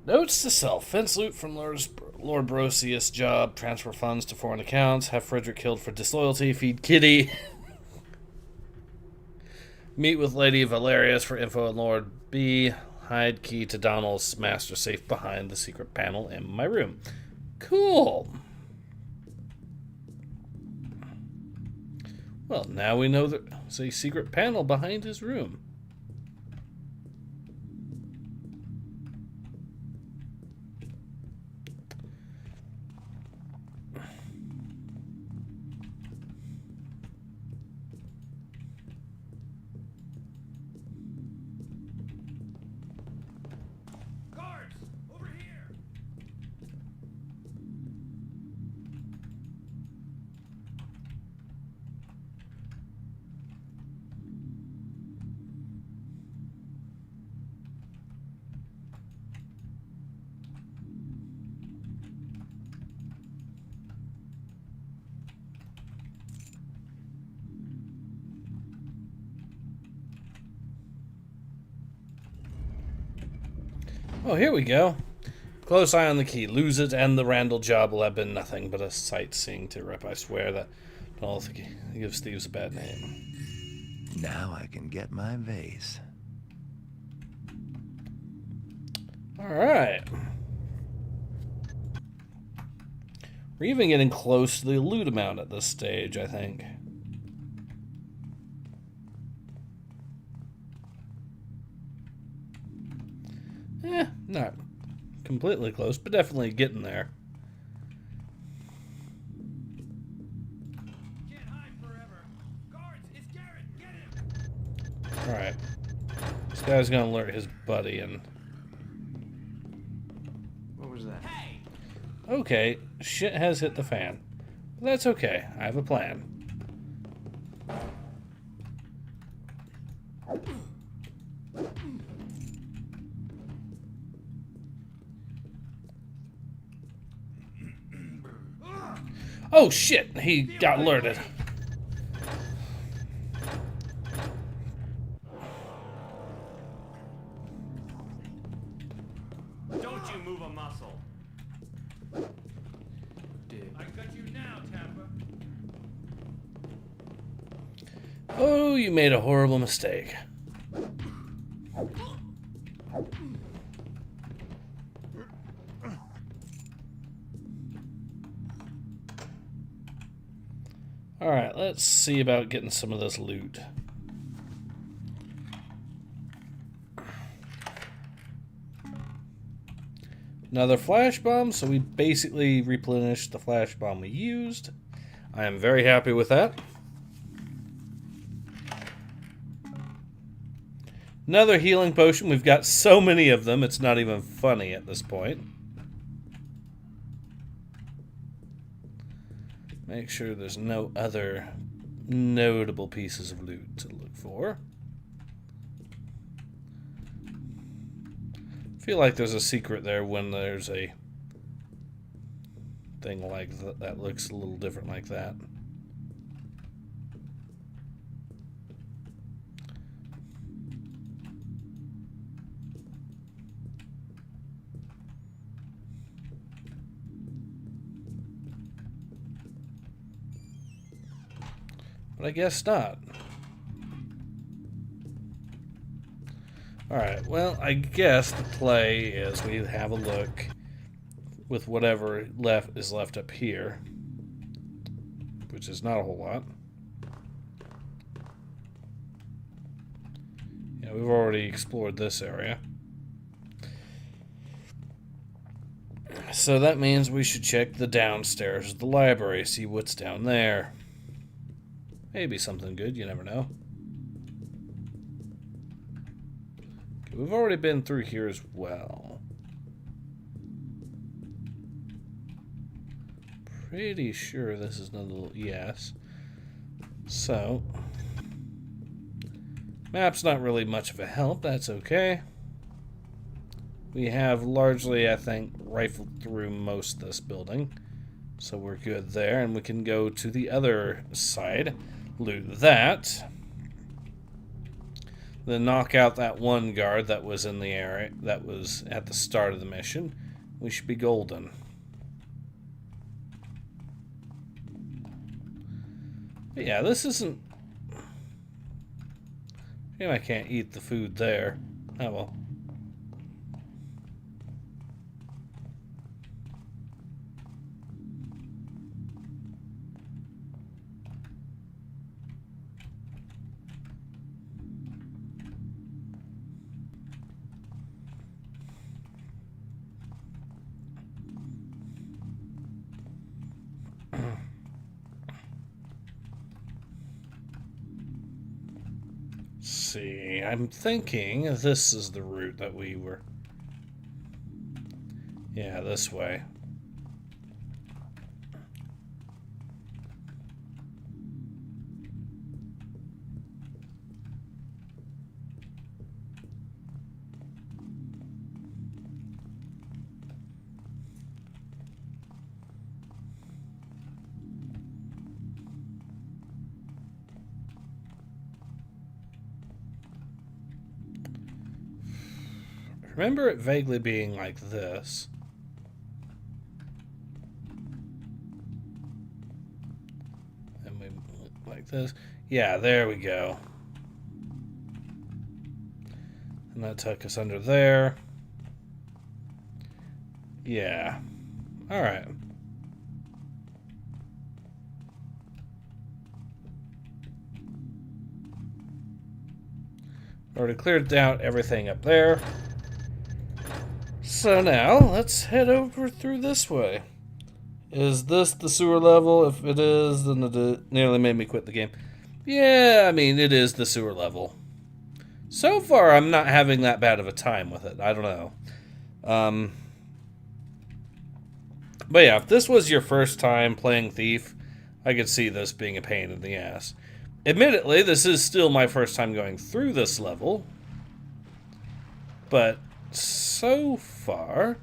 Notes to self. Fence loot from Lord Brosius' job. Transfer funds to foreign accounts. Have Frederick killed for disloyalty. Feed Kitty. Meet with Lady Valerius for info on Lord B. Hide key to Donald's master safe behind the secret panel in my room. Cool. Well, now we know there's a secret panel behind his room. Guards, over here! Oh, here we go. Close eye on the key. Lose it, and the Randall job will have been nothing but a sightseeing trip. I swear that all gives thieves a bad name. Now I can get my vase. Alright. We're even getting close to the loot amount at this stage, I think. Not completely close, but definitely getting there. Can't hide forever. Guards, it's Garrett. Get him. Alright. This guy's gonna alert his buddy and... What was that? Hey! Okay, shit has hit the fan. But that's okay. I have a plan. Oh shit! He got alerted. Don't you move a muscle. I got you now, Tampa. Oh, you made a horrible mistake. Alright, let's see about getting some of this loot. Another flash bomb, so we basically replenished the flash bomb we used. I am very happy with that. Another healing potion. We've got so many of them, it's not even funny at this point. Make sure there's no other notable pieces of loot to look for. I feel like there's a secret there when there's a thing like that looks a little different like that. But I guess not. Alright, well, I guess the play is we have a look with whatever is left up here, which is not a whole lot. Yeah, we've already explored this area. So that means we should check the downstairs of the library, see what's down there. Maybe something good, you never know. Okay, we've already been through here as well. Pretty sure this is another little... Yes. So... Map's not really much of a help, that's okay. We have largely, I think, rifled through most of this building. So we're good there, and we can go to the other side. Loot that. Then knock out that one guard that was in the area, that was at the start of the mission. We should be golden. But yeah, this isn't... Shame I can't eat the food there. Oh well. See, I'm thinking this is the route that we were... Yeah, this way. Remember it vaguely being like this. this. Yeah, there we go. And that took us under there. Yeah. Alright. Already cleared out everything up there. So now, let's head over through this way. Is this the sewer level? If it is, then it nearly made me quit the game. Yeah, I mean, it is the sewer level. So far, I'm not having that bad of a time with it. I don't know. But yeah, if this was your first time playing Thief, I could see this being a pain in the ass. Admittedly, this is still my first time going through this level. But so far,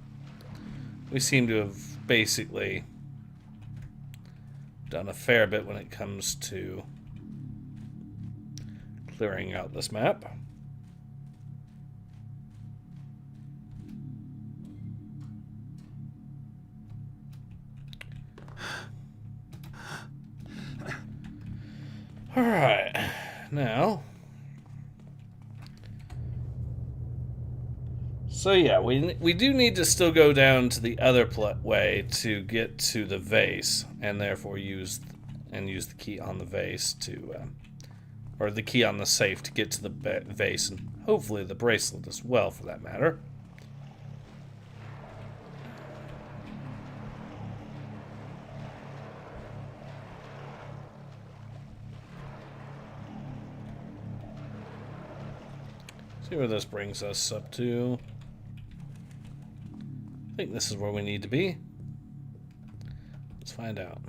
we seem to have basically done a fair bit when it comes to clearing out this map. Alright, now, so yeah, we do need to still go down to the other way to get to the vase, and therefore use the key on the vase to, or the key on the safe to get to the vase, and hopefully the bracelet as well, for that matter. See where this brings us up to. I think this is where we need to be. Let's find out.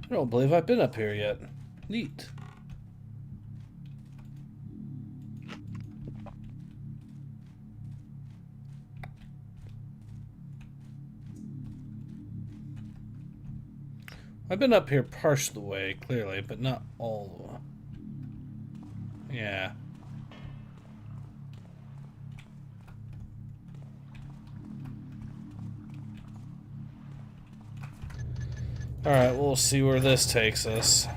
I don't believe I've been up here yet. Neat. I've been up here part of the way, clearly, but not all the way. Yeah. Alright, we'll see where this takes us.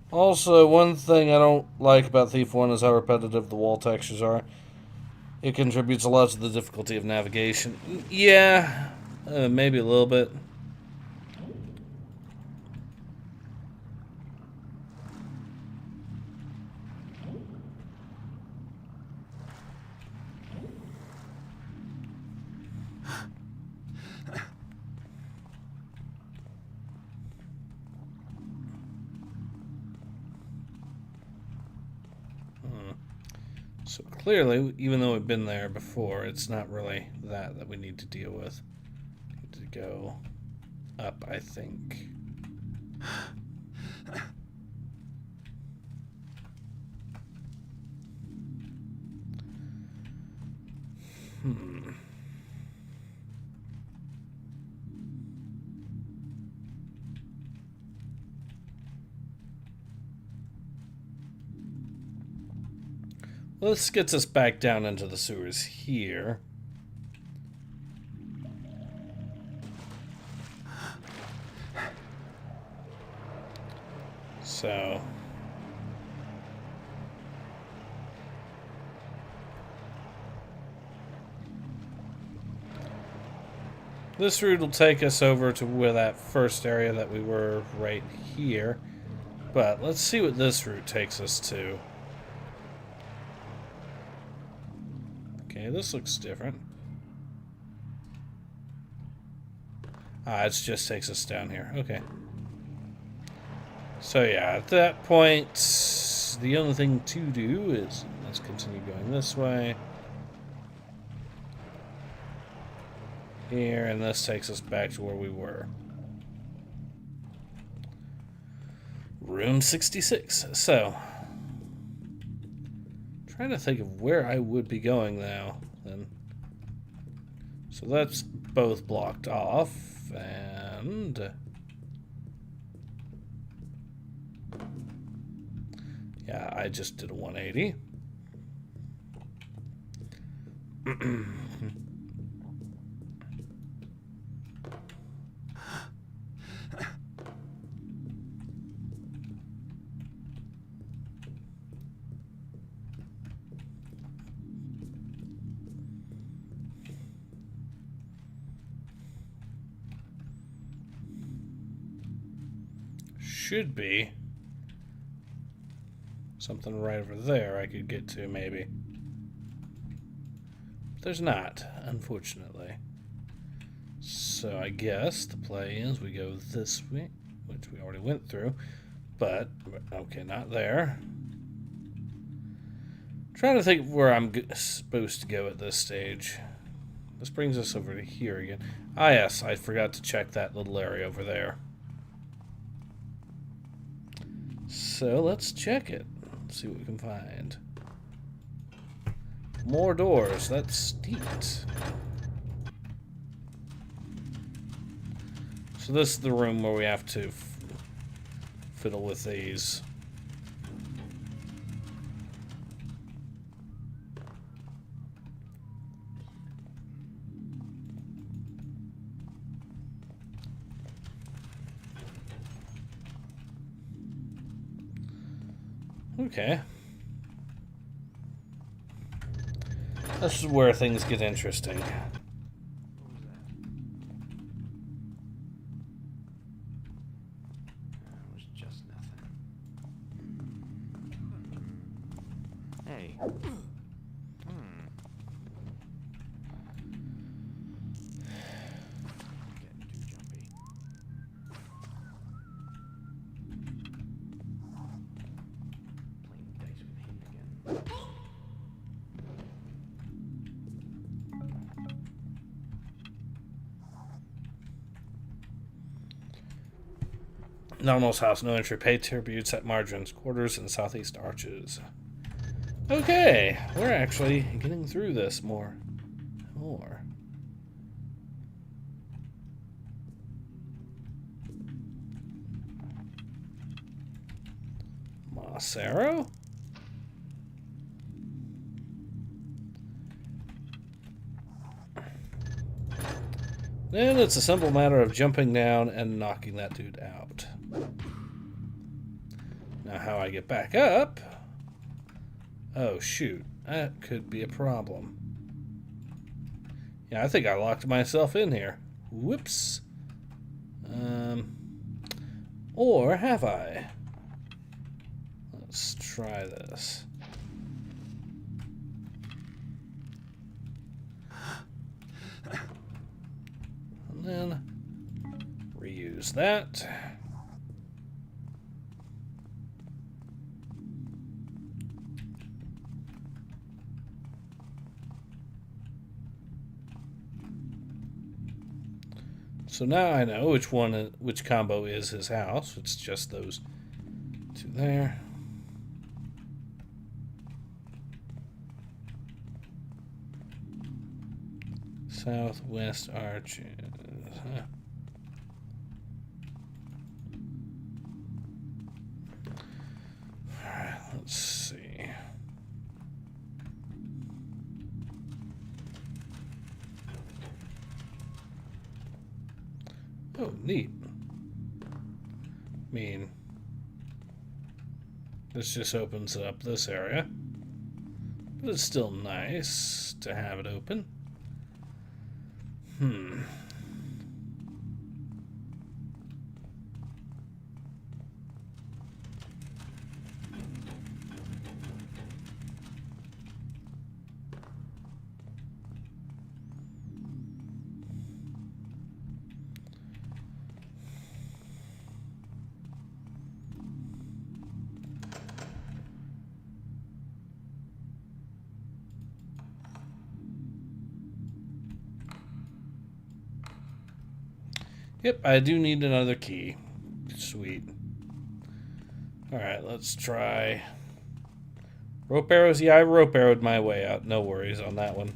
Also, one thing I don't like about Thief 1 is how repetitive the wall textures are. It contributes a lot to the difficulty of navigation. Yeah, maybe a little bit. So clearly, even though we've been there before, it's not really that we need to deal with. We need to go up, I think. Well, this gets us back down into the sewers here. So... this route will take us over to where that first area that we were right here. But let's see what this route takes us to. Okay, this looks different. Ah, it just takes us down here. Okay. So yeah, at that point, the only thing to do is let's continue going this way. Here, and this takes us back to where we were. Room 66. So, trying to think of where I would be going now. Then, so that's both blocked off, and yeah, I just did a 180. Should be something right over there I could get to, maybe. But there's not, unfortunately. So I guess the play is we go this way, which we already went through. But, okay, not there. Trying to think where I'm supposed to go at this stage. This brings us over to here again. Ah, yes, I forgot to check that little area over there. So let's check it. See what we can find. More doors. That's neat. So this is the room where we have to fiddle with these. Okay. This is where things get interesting. was just nothing. Hey. Getting too jumpy. Playing dice with him again. Nominal's house, no entry. Pay tributes at margins, quarters, and southeast arches. Okay, we're actually getting through this more. Mossero? Then it's a simple matter of jumping down and knocking that dude out. Now how I get back up? Oh shoot, that could be a problem. Yeah, I think I locked myself in here. Whoops. Or have I? Let's try this. And then reuse that. So now I know which combo is his house. It's just those two there. Southwest arches. Huh. Alright, let's see. Oh, neat. I mean, this just opens up this area. But it's still nice to have it open. Yep, I do need another key. Sweet. Alright, let's try... Rope arrows? Yeah, I rope arrowed my way out. No worries on that one.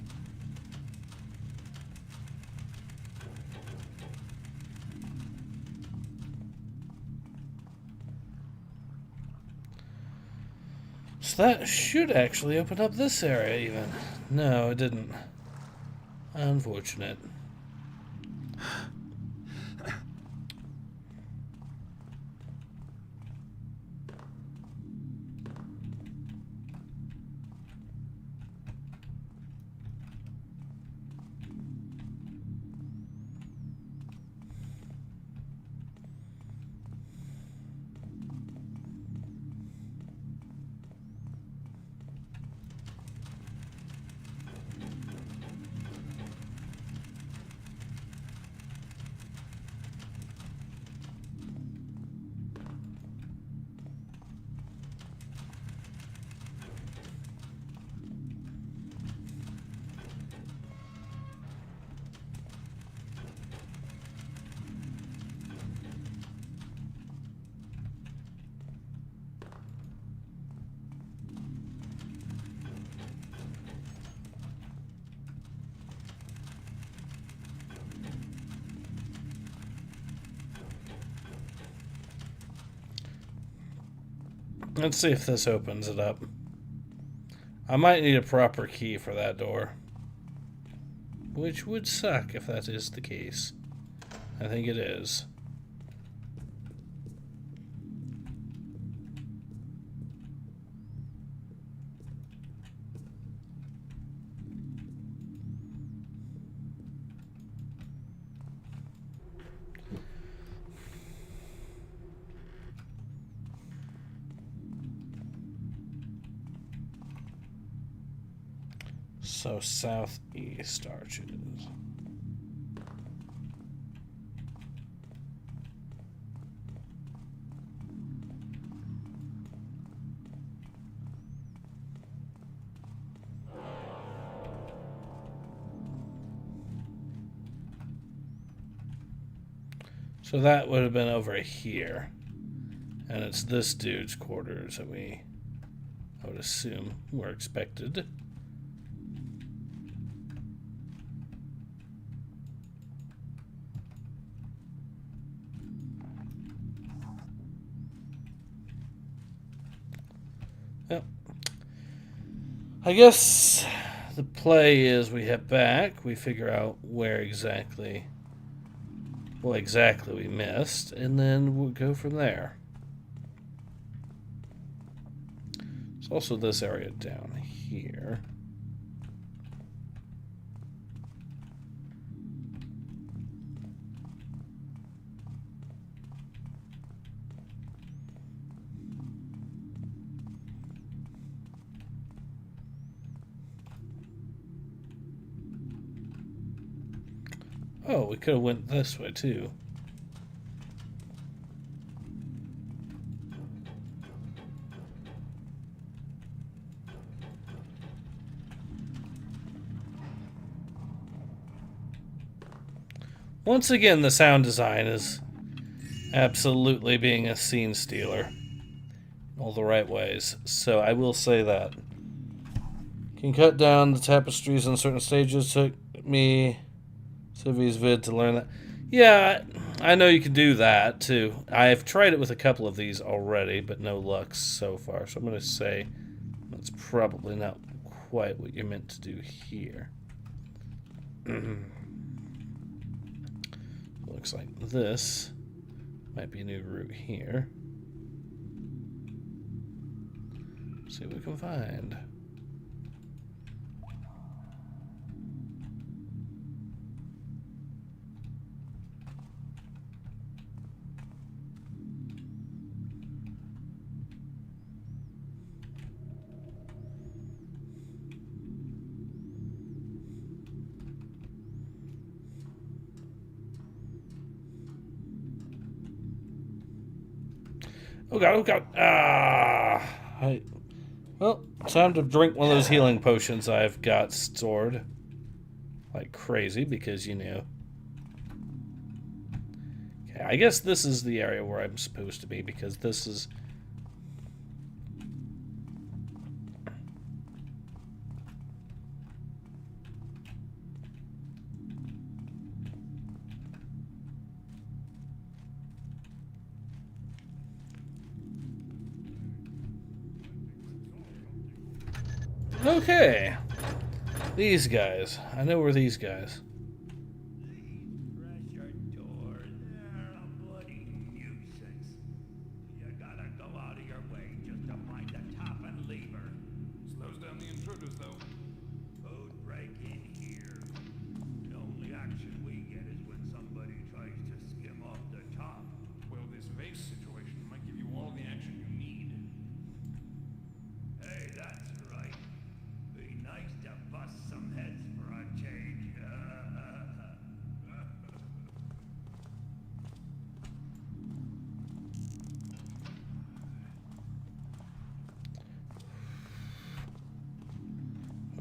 So that should actually open up this area even. No, it didn't. Unfortunate. Let's see if this opens it up. I might need a proper key for that door. Which would suck if that is the case. I think it is. So southeast arches. So that would have been over here. And it's this dude's quarters that I would assume were expected. I guess the play is we head back, we figure out where exactly, what exactly we missed, and then we'll go from there. There's also this area down here. Oh, we could have went this way too. Once again, the sound design is absolutely being a scene stealer in all the right ways. So I will say that. Can cut down the tapestries on certain stages. Took me Civi's vid to learn that. Yeah, I know you can do that too. I've tried it with a couple of these already, but no luck so far. So I'm going to say that's probably not quite what you're meant to do here. Looks like this might be a new route here. See what we can find. Oh god, oh god. Well, time to drink one of those healing potions I've got stored. Like crazy, because, you know. Okay, I guess this is the area where I'm supposed to be, because this is Okay. These guys. I know where these guys. Pressure doors. They're a bloody nuisance. You gotta go out of your way just to find the top and lever. Slows down the intruders, though. Code break in here. The only action we get is when somebody tries to skim off the top. Well, this vase situation might give you all the action you need. Hey, that's right. Be nice to bust some heads for a change.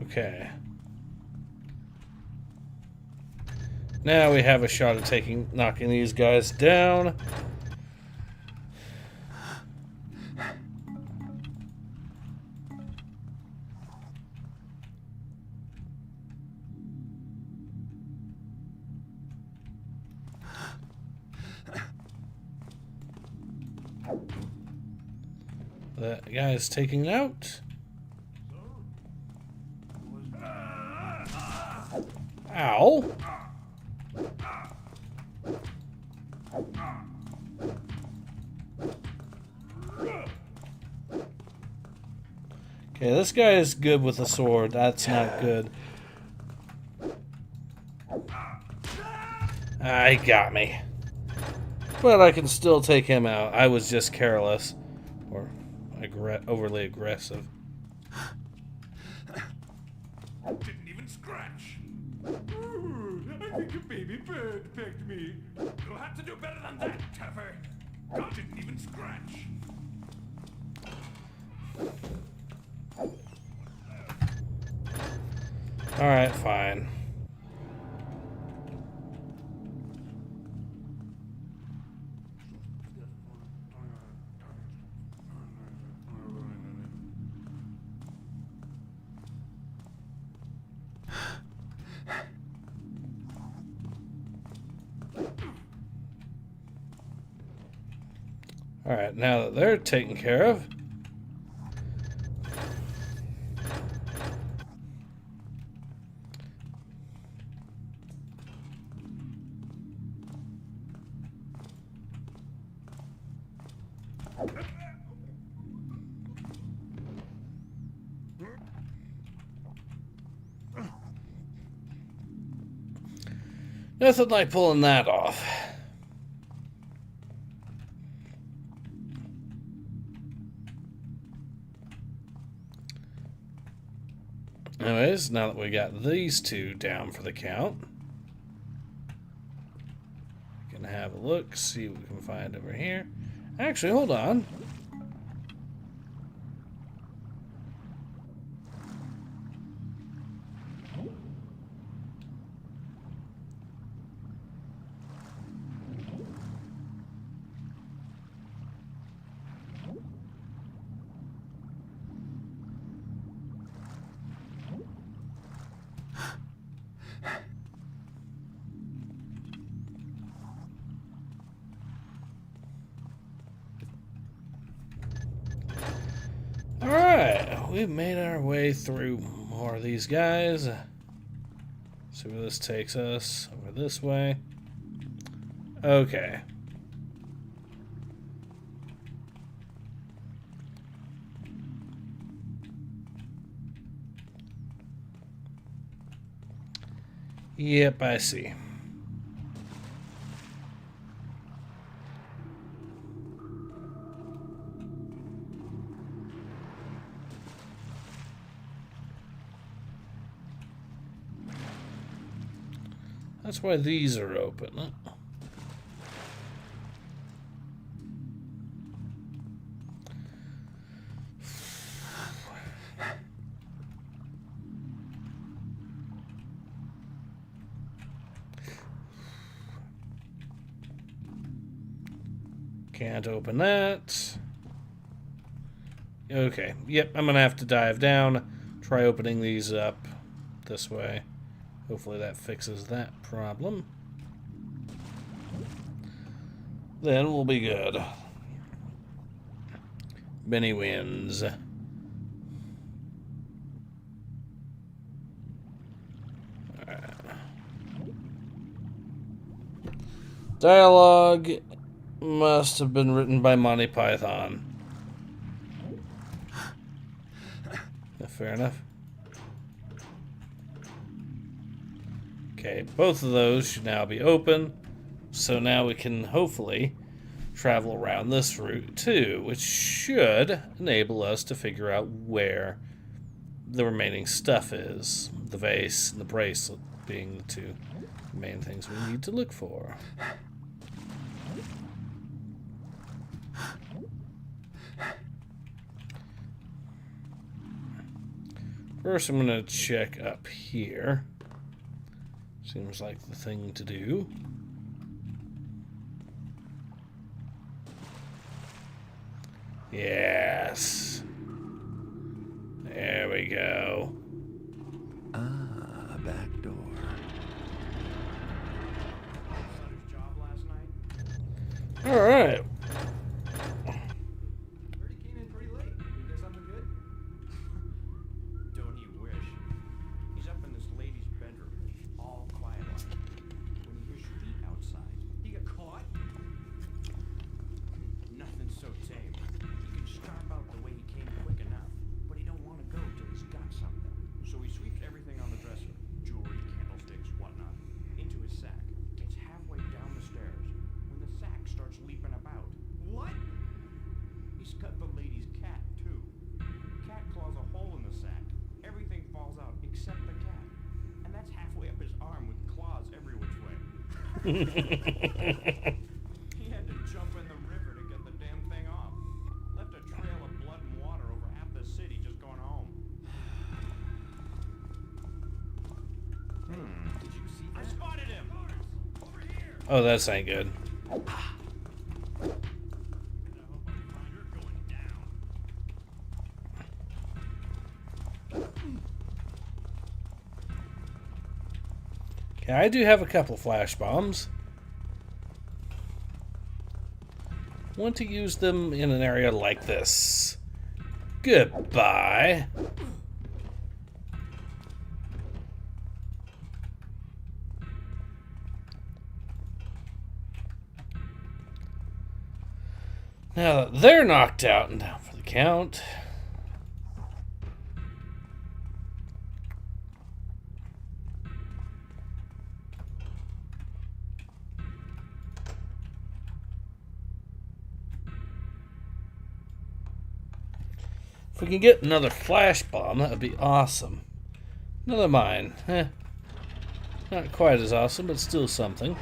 Okay. Now we have a shot at knocking these guys down. That guy's taking out. Ow. Okay, this guy is good with a sword. That's not good. He got me. But I can still take him out. I was just careless. Or overly aggressive. Didn't even scratch. Ooh, I think a baby bird pecked me. You'll have to do better than that, Teffer. God didn't even scratch. Alright, fine. Alright, now that they're taken care of. Nothing like pulling that off. Anyways, now that we got these two down for the count, we can have a look, see what we can find over here. Actually, hold on. Alright, we've made our way through more of these guys. See where this takes us. Over this way. Okay. Yep, I see. That's why these are open. Can't open that. Okay. Yep, I'm going to have to dive down. Try opening these up this way. Hopefully that fixes that problem. Then we'll be good. Benny wins. Dialogue must have been written by Monty Python. Yeah, fair enough. Okay, both of those should now be open. So now we can hopefully travel around this route too, which should enable us to figure out where the remaining stuff is. The vase and the bracelet being the two main things we need to look for. First, I'm going to check up here. Seems like the thing to do. Yes. There we go. Ah, back door. Job last night. All right. Heard he came in pretty late. You get something good? Don't you wish? He's up in this lady's bedroom, all quiet like. When he hears feet outside, he got caught. Nothing so tame. He can scarf out the way he came quick enough, but he don't want to go till he's got something. So he sweeps everything on the dresser, jewelry, candlesticks, whatnot, into his sack. Gets halfway down the stairs when the sack starts leaping about. What? He's cut the lady's cat, too. Cat claws a hole in the sack. Everything falls out except the cat. And that's halfway up his arm with claws every which way. He had to jump in the river to get the damn thing off. Left a trail of blood and water over half the city just going home. Did you see that? I spotted him! Over here! Oh, that's ain't good. I hope I find her going down. Okay, I do have a couple flash bombs. Want to use them in an area like this. Goodbye. Now that they're knocked out and down for the count. If we can get another flash bomb, that would be awesome. Another mine. Not quite as awesome, but still something.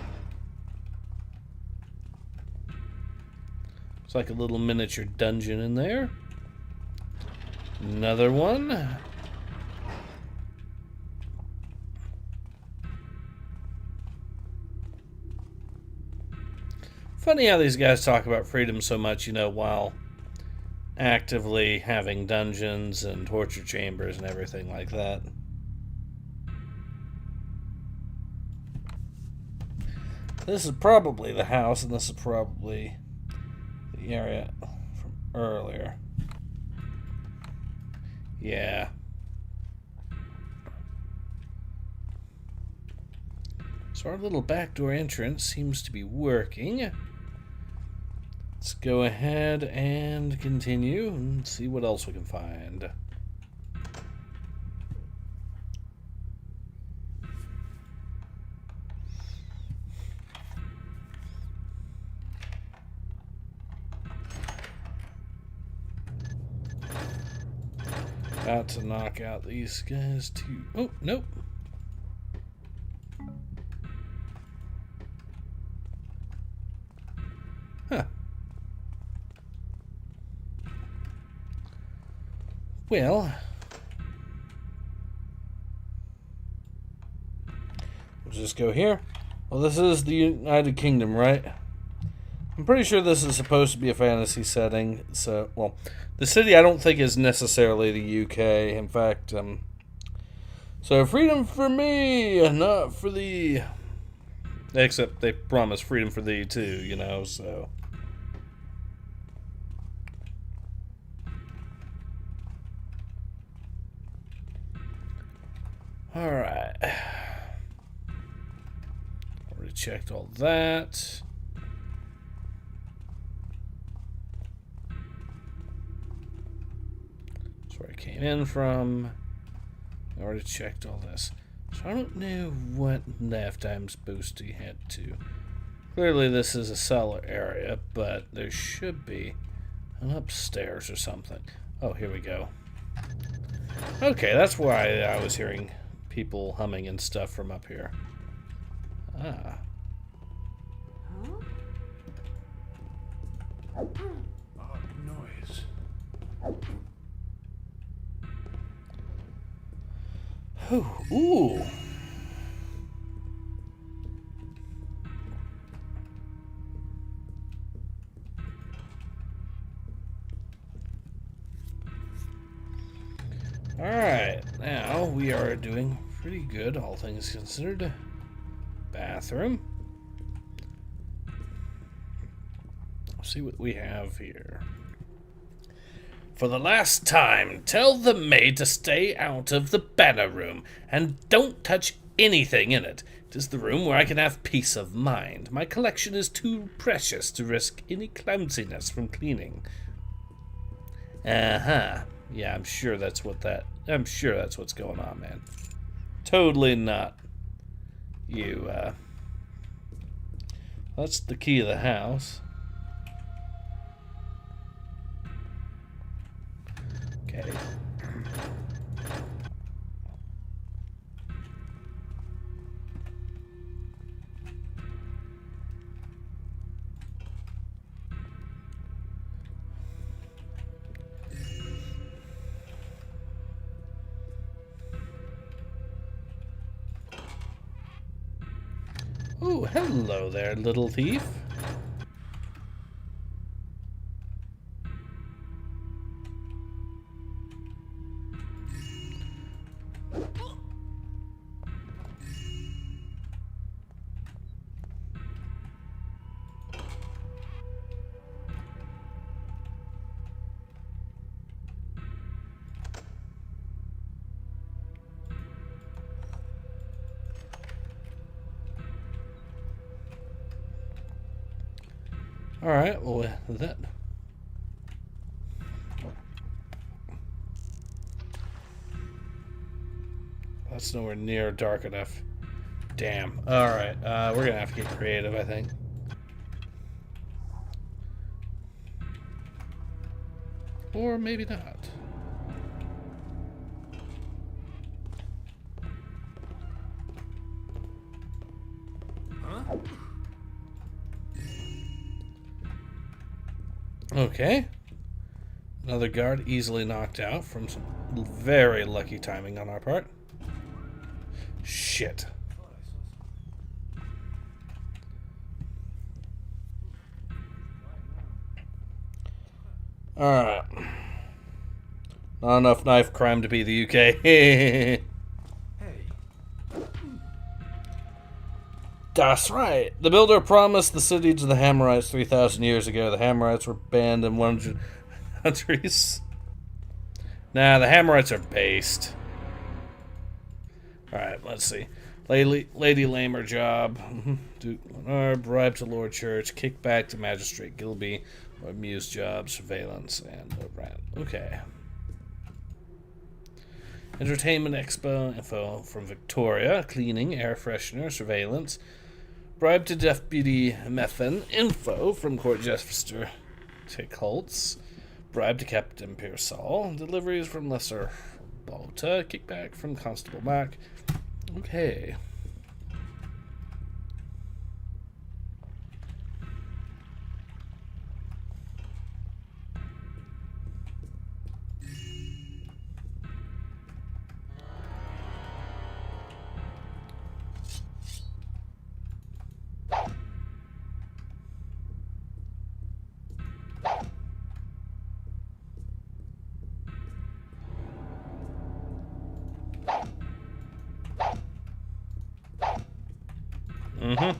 It's like a little miniature dungeon in there. Another one. Funny how these guys talk about freedom so much, you know, while actively having dungeons and torture chambers and everything like that. This is probably the house, and this is probably the area from earlier. Yeah. So our little backdoor entrance seems to be working. Let's go ahead and continue and see what else we can find. About to knock out these guys too. Oh, nope. Huh. Well, we'll just go here. Well, this is the United Kingdom, right? I'm pretty sure this is supposed to be a fantasy setting. So, well, the city I don't think is necessarily the UK. In fact, so freedom for me, not for thee. Except they promise freedom for thee too, you know, so. Alright. Already checked all that. came in from. I already checked all this. So I don't know what lifetimes boost he had to. Clearly this is a cellar area, but there should be an upstairs or something. Oh, here we go. Okay, that's why I was hearing people humming and stuff from up here. Ah. Odd noise. Ooh. Alright, now we are doing pretty good, all things considered. Bathroom. Let's see what we have here. For the last time, tell the maid to stay out of the banner room, and don't touch anything in it. It is the room where I can have peace of mind. My collection is too precious to risk any clumsiness from cleaning. Uh-huh. Yeah, I'm sure that's what's going on, man. Totally not. You, that's the key of the house. Okay. Oh, hello there, little thief. Alright, well, that... That's nowhere near dark enough. Damn. Alright, we're gonna have to get creative, I think. Or maybe not. Okay. Another guard easily knocked out from some very lucky timing on our part. Shit. Alright. Not enough knife crime to be the UK. Hey. That's right. The builder promised the city to the Hammerites 3,000 years ago. The Hammerites were banned in 100 countries. Nah, the Hammerites are based. Alright, let's see. Lady Lamer job. Duke Leonard, bribe to Lord Church, kickback to Magistrate Gilby, or Muse job, surveillance, and Brand. Okay. Entertainment Expo info from Victoria, cleaning, air freshener, surveillance. Bribe to Deputy Methan, info from Court Jester Tickholtz. Bribe to Captain Pearsall, deliveries from Lesser Balta, kickback from Constable Mac. Okay. Mm-hmm.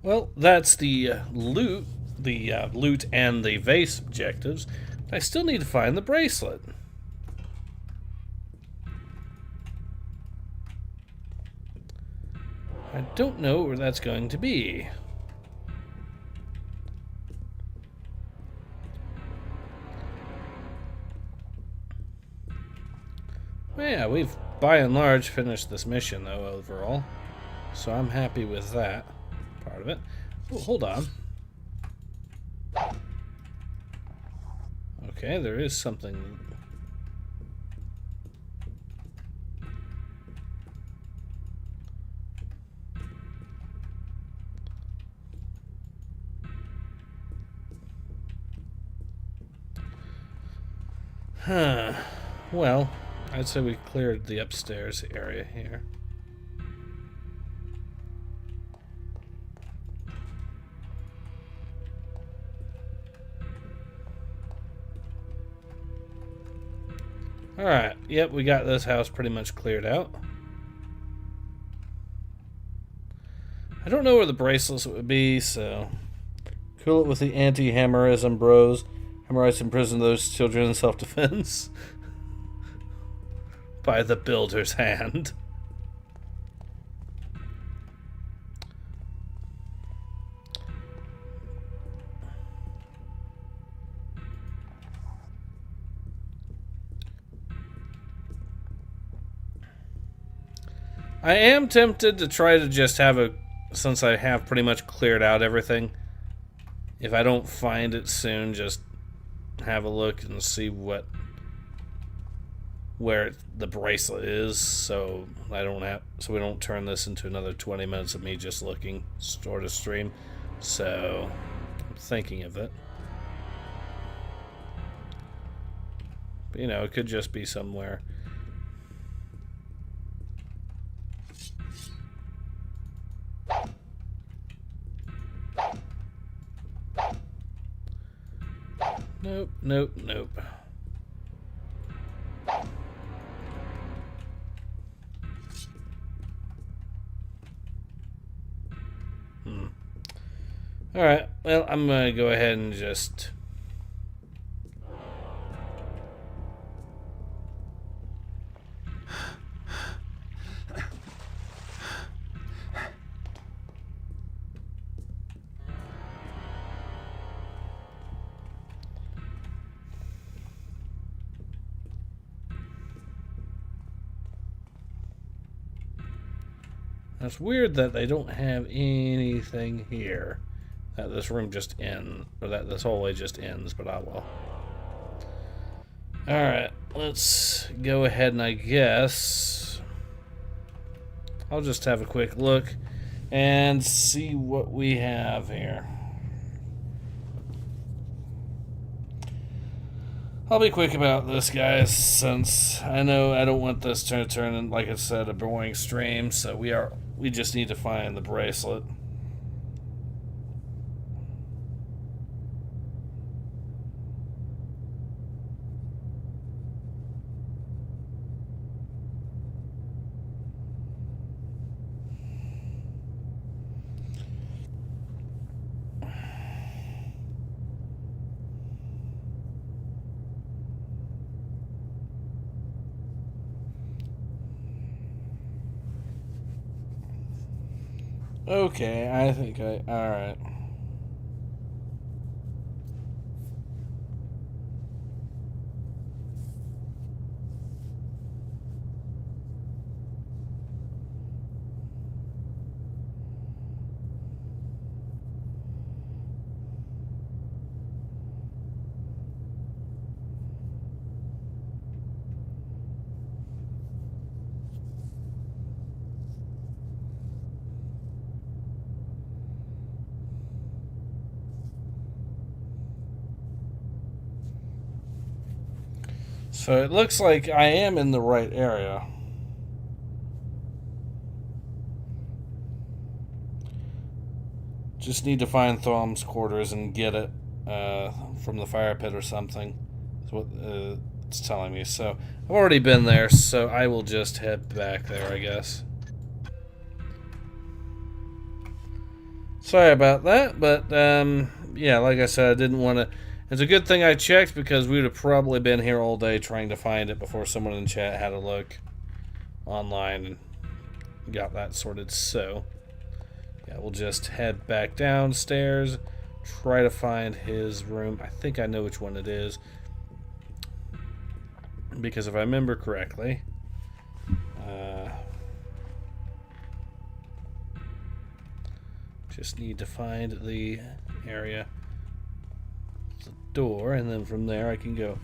Well, that's the loot and the vase objectives. I still need to find the bracelet. I don't know where that's going to be. Well, yeah, we've by and large finished this mission though overall. So I'm happy with that part of it. Oh, hold on. Okay, there is something. Huh. Well, I'd say we cleared the upstairs area here. Alright, yep, we got this house pretty much cleared out. I don't know where the bracelets would be, so... Cool it with the anti-hammerism bros. Hammerites imprison those children in self-defense. By the builder's hand. I am tempted to try to just have a, since I have pretty much cleared out everything, if I don't find it soon, just have a look and see where the bracelet is, so we don't turn this into another 20 minutes of me just looking sort of stream. So I'm thinking of it. But, you know, it could just be somewhere. Nope, nope, nope. Alright, well, I'm gonna go ahead and just... It's weird that they don't have anything here. That this room just ends, or that this hallway just ends, but I will. Alright, let's go ahead and I guess I'll just have a quick look and see what we have here. I'll be quick about this, guys, since I know I don't want this to turn in, like I said, a boring stream, so we just need to find the bracelet. Okay, I think alright. So it looks like I am in the right area. Just need to find Thom's quarters and get it from the fire pit or something. That's what it's telling me. So I've already been there, so I will just head back there, I guess. Sorry about that, but yeah, like I said, I didn't want to... It's a good thing I checked, because we would have probably been here all day trying to find it before someone in chat had a look online and got that sorted. So Yeah, we'll just head back downstairs, try to find his room. I think I know which one it is, because if I remember correctly, just need to find the area, the door, and then from there I can go.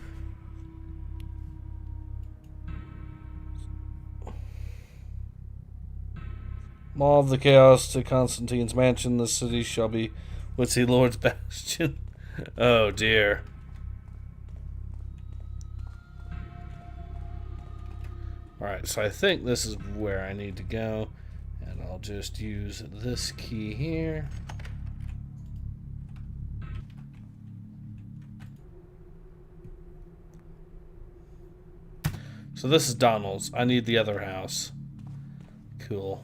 Maw of the Chaos to Constantine's mansion. The city shall be Witsy Lord's bastion. Oh dear. Alright, so I think this is where I need to go. And I'll just use this key here. So this is Donald's. I need the other house. Cool.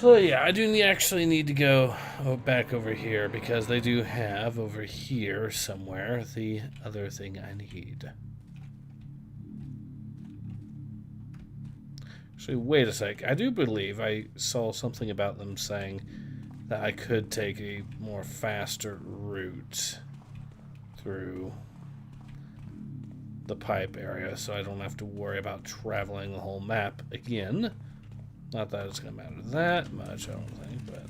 So yeah, I do actually need to go back over here because they do have over here somewhere the other thing I need. Actually, wait a sec. I do believe I saw something about them saying that I could take a more faster route through the pipe area, so I don't have to worry about traveling the whole map again. Not that it's going to matter that much, I don't think, but...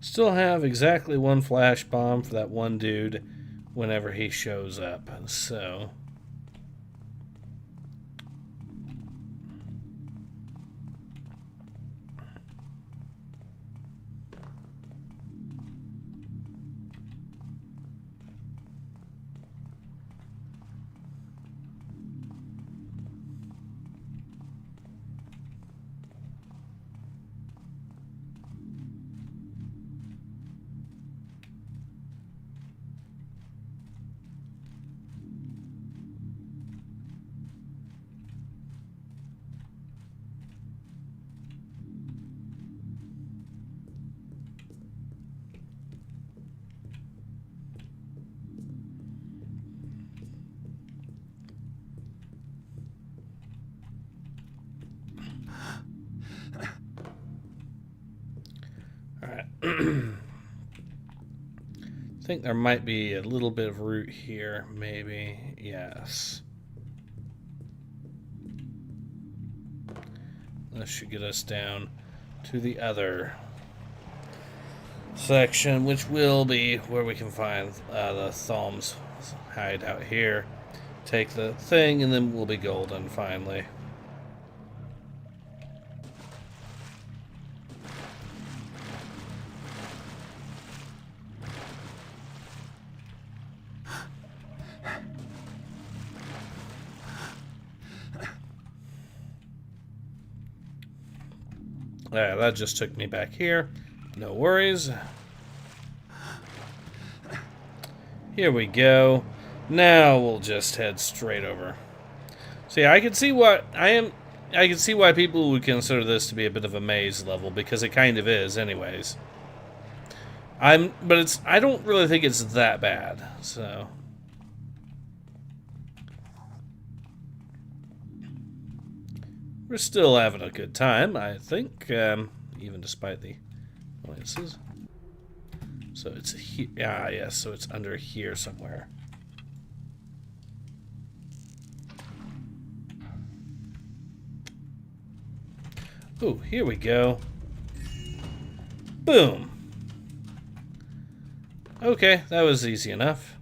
Still have exactly one flash bomb for that one dude whenever he shows up, so... I think there might be a little bit of route here, maybe. Yes. This should get us down to the other section, which will be where we can find the Thom's hideout here. Take the thing, and then we'll be golden finally. Yeah, that just took me back here. No worries. Here we go. Now we'll just head straight over. See, I can see what I can see why people would consider this to be a bit of a maze level, because it kind of is, anyways. But I don't really think it's that bad. So. We're still having a good time, I think, even despite the annoyances. So it's here. Ah, yes, so it's under here somewhere. Oh, here we go. Boom. Okay, that was easy enough.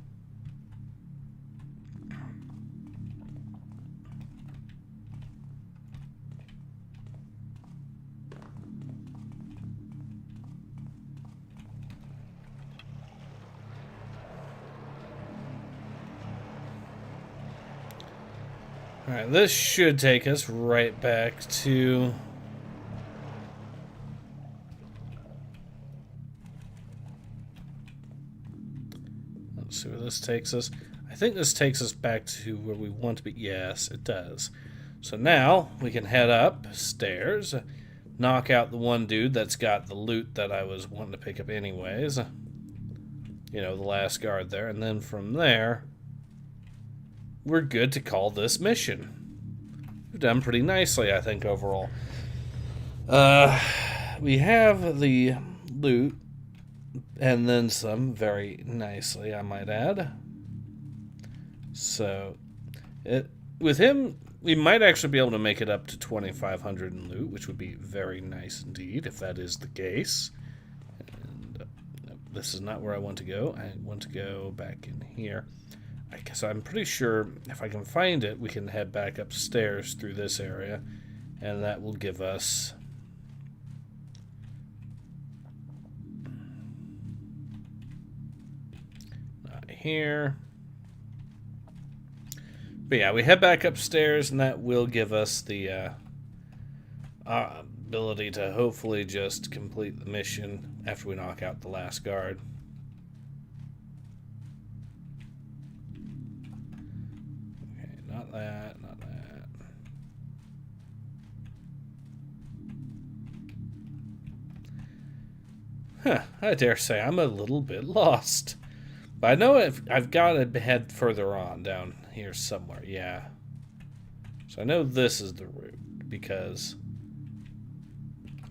Alright, this should take us right back to... Let's see where this takes us. I think this takes us back to where we want to be. Yes, it does. So now we can head upstairs, knock out the one dude that's got the loot that I was wanting to pick up anyways. You know, the last guard there. And then from there, we're good to call this mission. We've done pretty nicely, I think, overall. We have the loot, and then some, very nicely, I might add. So, with him, we might actually be able to make it up to 2,500 in loot, which would be very nice indeed, if that is the case. And this is not where I want to go. I want to go back in here. I guess I'm pretty sure if I can find it, we can head back upstairs through this area, and that will give us... Not here. But yeah, we head back upstairs, and that will give us the ability to hopefully just complete the mission after we knock out the last guard. Okay, not that, not that. Huh, I dare say I'm a little bit lost. But I know I've got to head further on down here somewhere, yeah. So I know this is the route, because...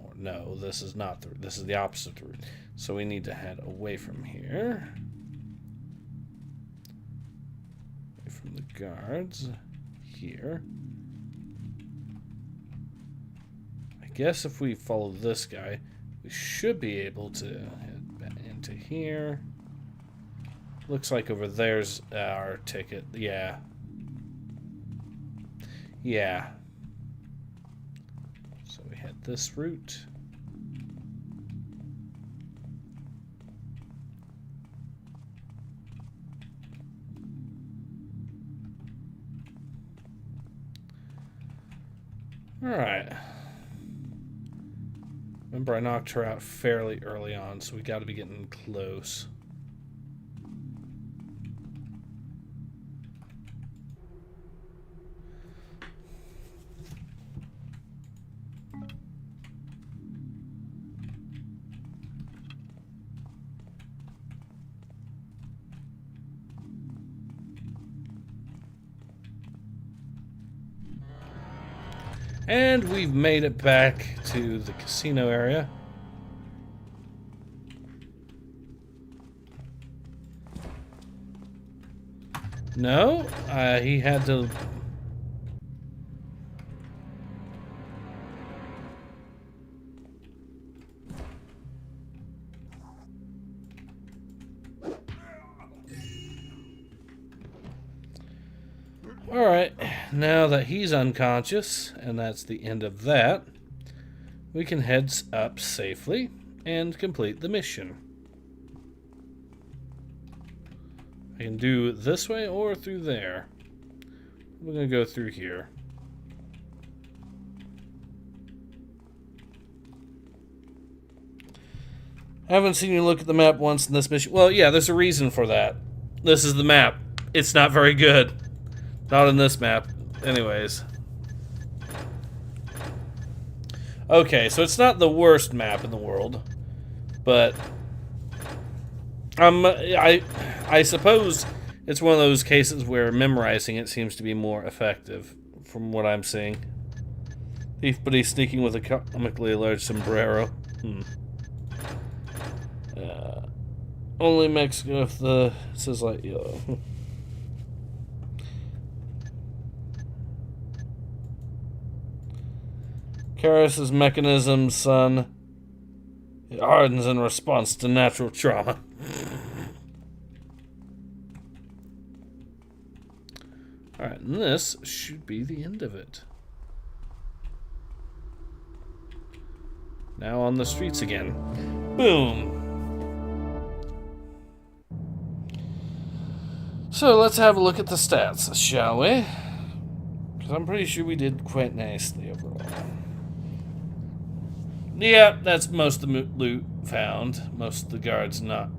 Or no, this is not the route. This is the opposite route. So we need to head away from here. Away from the guards. Here. I guess if we follow this guy, we should be able to head back into here. Looks like over there's our ticket. Yeah. Yeah. So we had this route. Alright. Remember, I knocked her out fairly early on, so we got to be getting close. And we've made it back to the casino area. No, he had to... Alright, now that he's unconscious, and that's the end of that, we can head up safely and complete the mission. I can do this way or through there. We're going to go through here. I haven't seen you look at the map once in this mission. Well, yeah, there's a reason for that. This is the map. It's not very good. Not in this map. Anyways. Okay, so it's not the worst map in the world. But... I suppose it's one of those cases where memorizing it seems to be more effective, from what I'm seeing. Thief buddy sneaking with a comically large sombrero. Only Mexico if the... It says light yellow. Krawurxus' mechanism, son. It hardens in response to natural trauma. Alright, and this should be the end of it. Now on the streets again. Boom! So let's have a look at the stats, shall we? Because I'm pretty sure we did quite nicely overall. Yeah, that's most of the loot found. Most of the guards not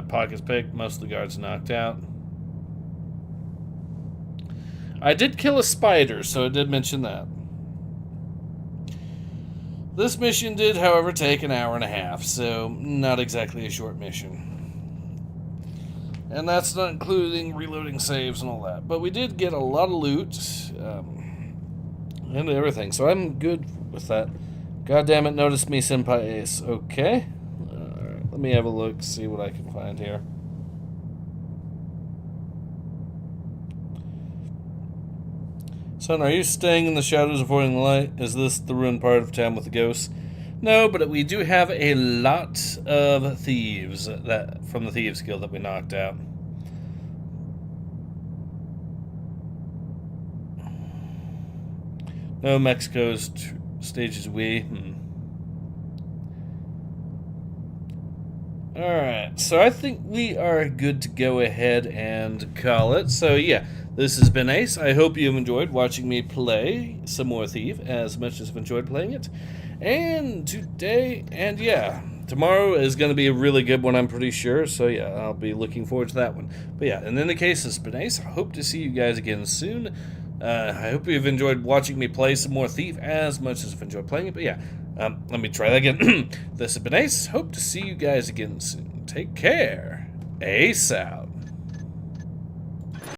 pockets picked. Most of the guards knocked out. I did kill a spider, so I did mention that. This mission did, however, take an hour and a half, so not exactly a short mission. And that's not including reloading saves and all that. But we did get a lot of loot and everything, so I'm good with that. God damn it, notice me, Senpai Ace. Okay. Alright, let me have a look, see what I can find here. Son, are you staying in the shadows avoiding the light? Is this the ruined part of town with the ghosts? No, but we do have a lot of thieves that from the Thieves Guild that we knocked out. No, Mexico's stages we. Alright, so I think we are good to go ahead and call it. So yeah, this has been Ace. I hope you've enjoyed watching me play some more Thief as much as I've enjoyed playing it. And tomorrow is going to be a really good one, I'm pretty sure. So yeah, I'll be looking forward to that one. But yeah, and in the case, it's been Ace. I hope to see you guys again soon. I hope you've enjoyed watching me play some more Thief as much as I've enjoyed playing it. But yeah, let me try that again. This has been Ace. Hope to see you guys again soon. Take care. Ace out.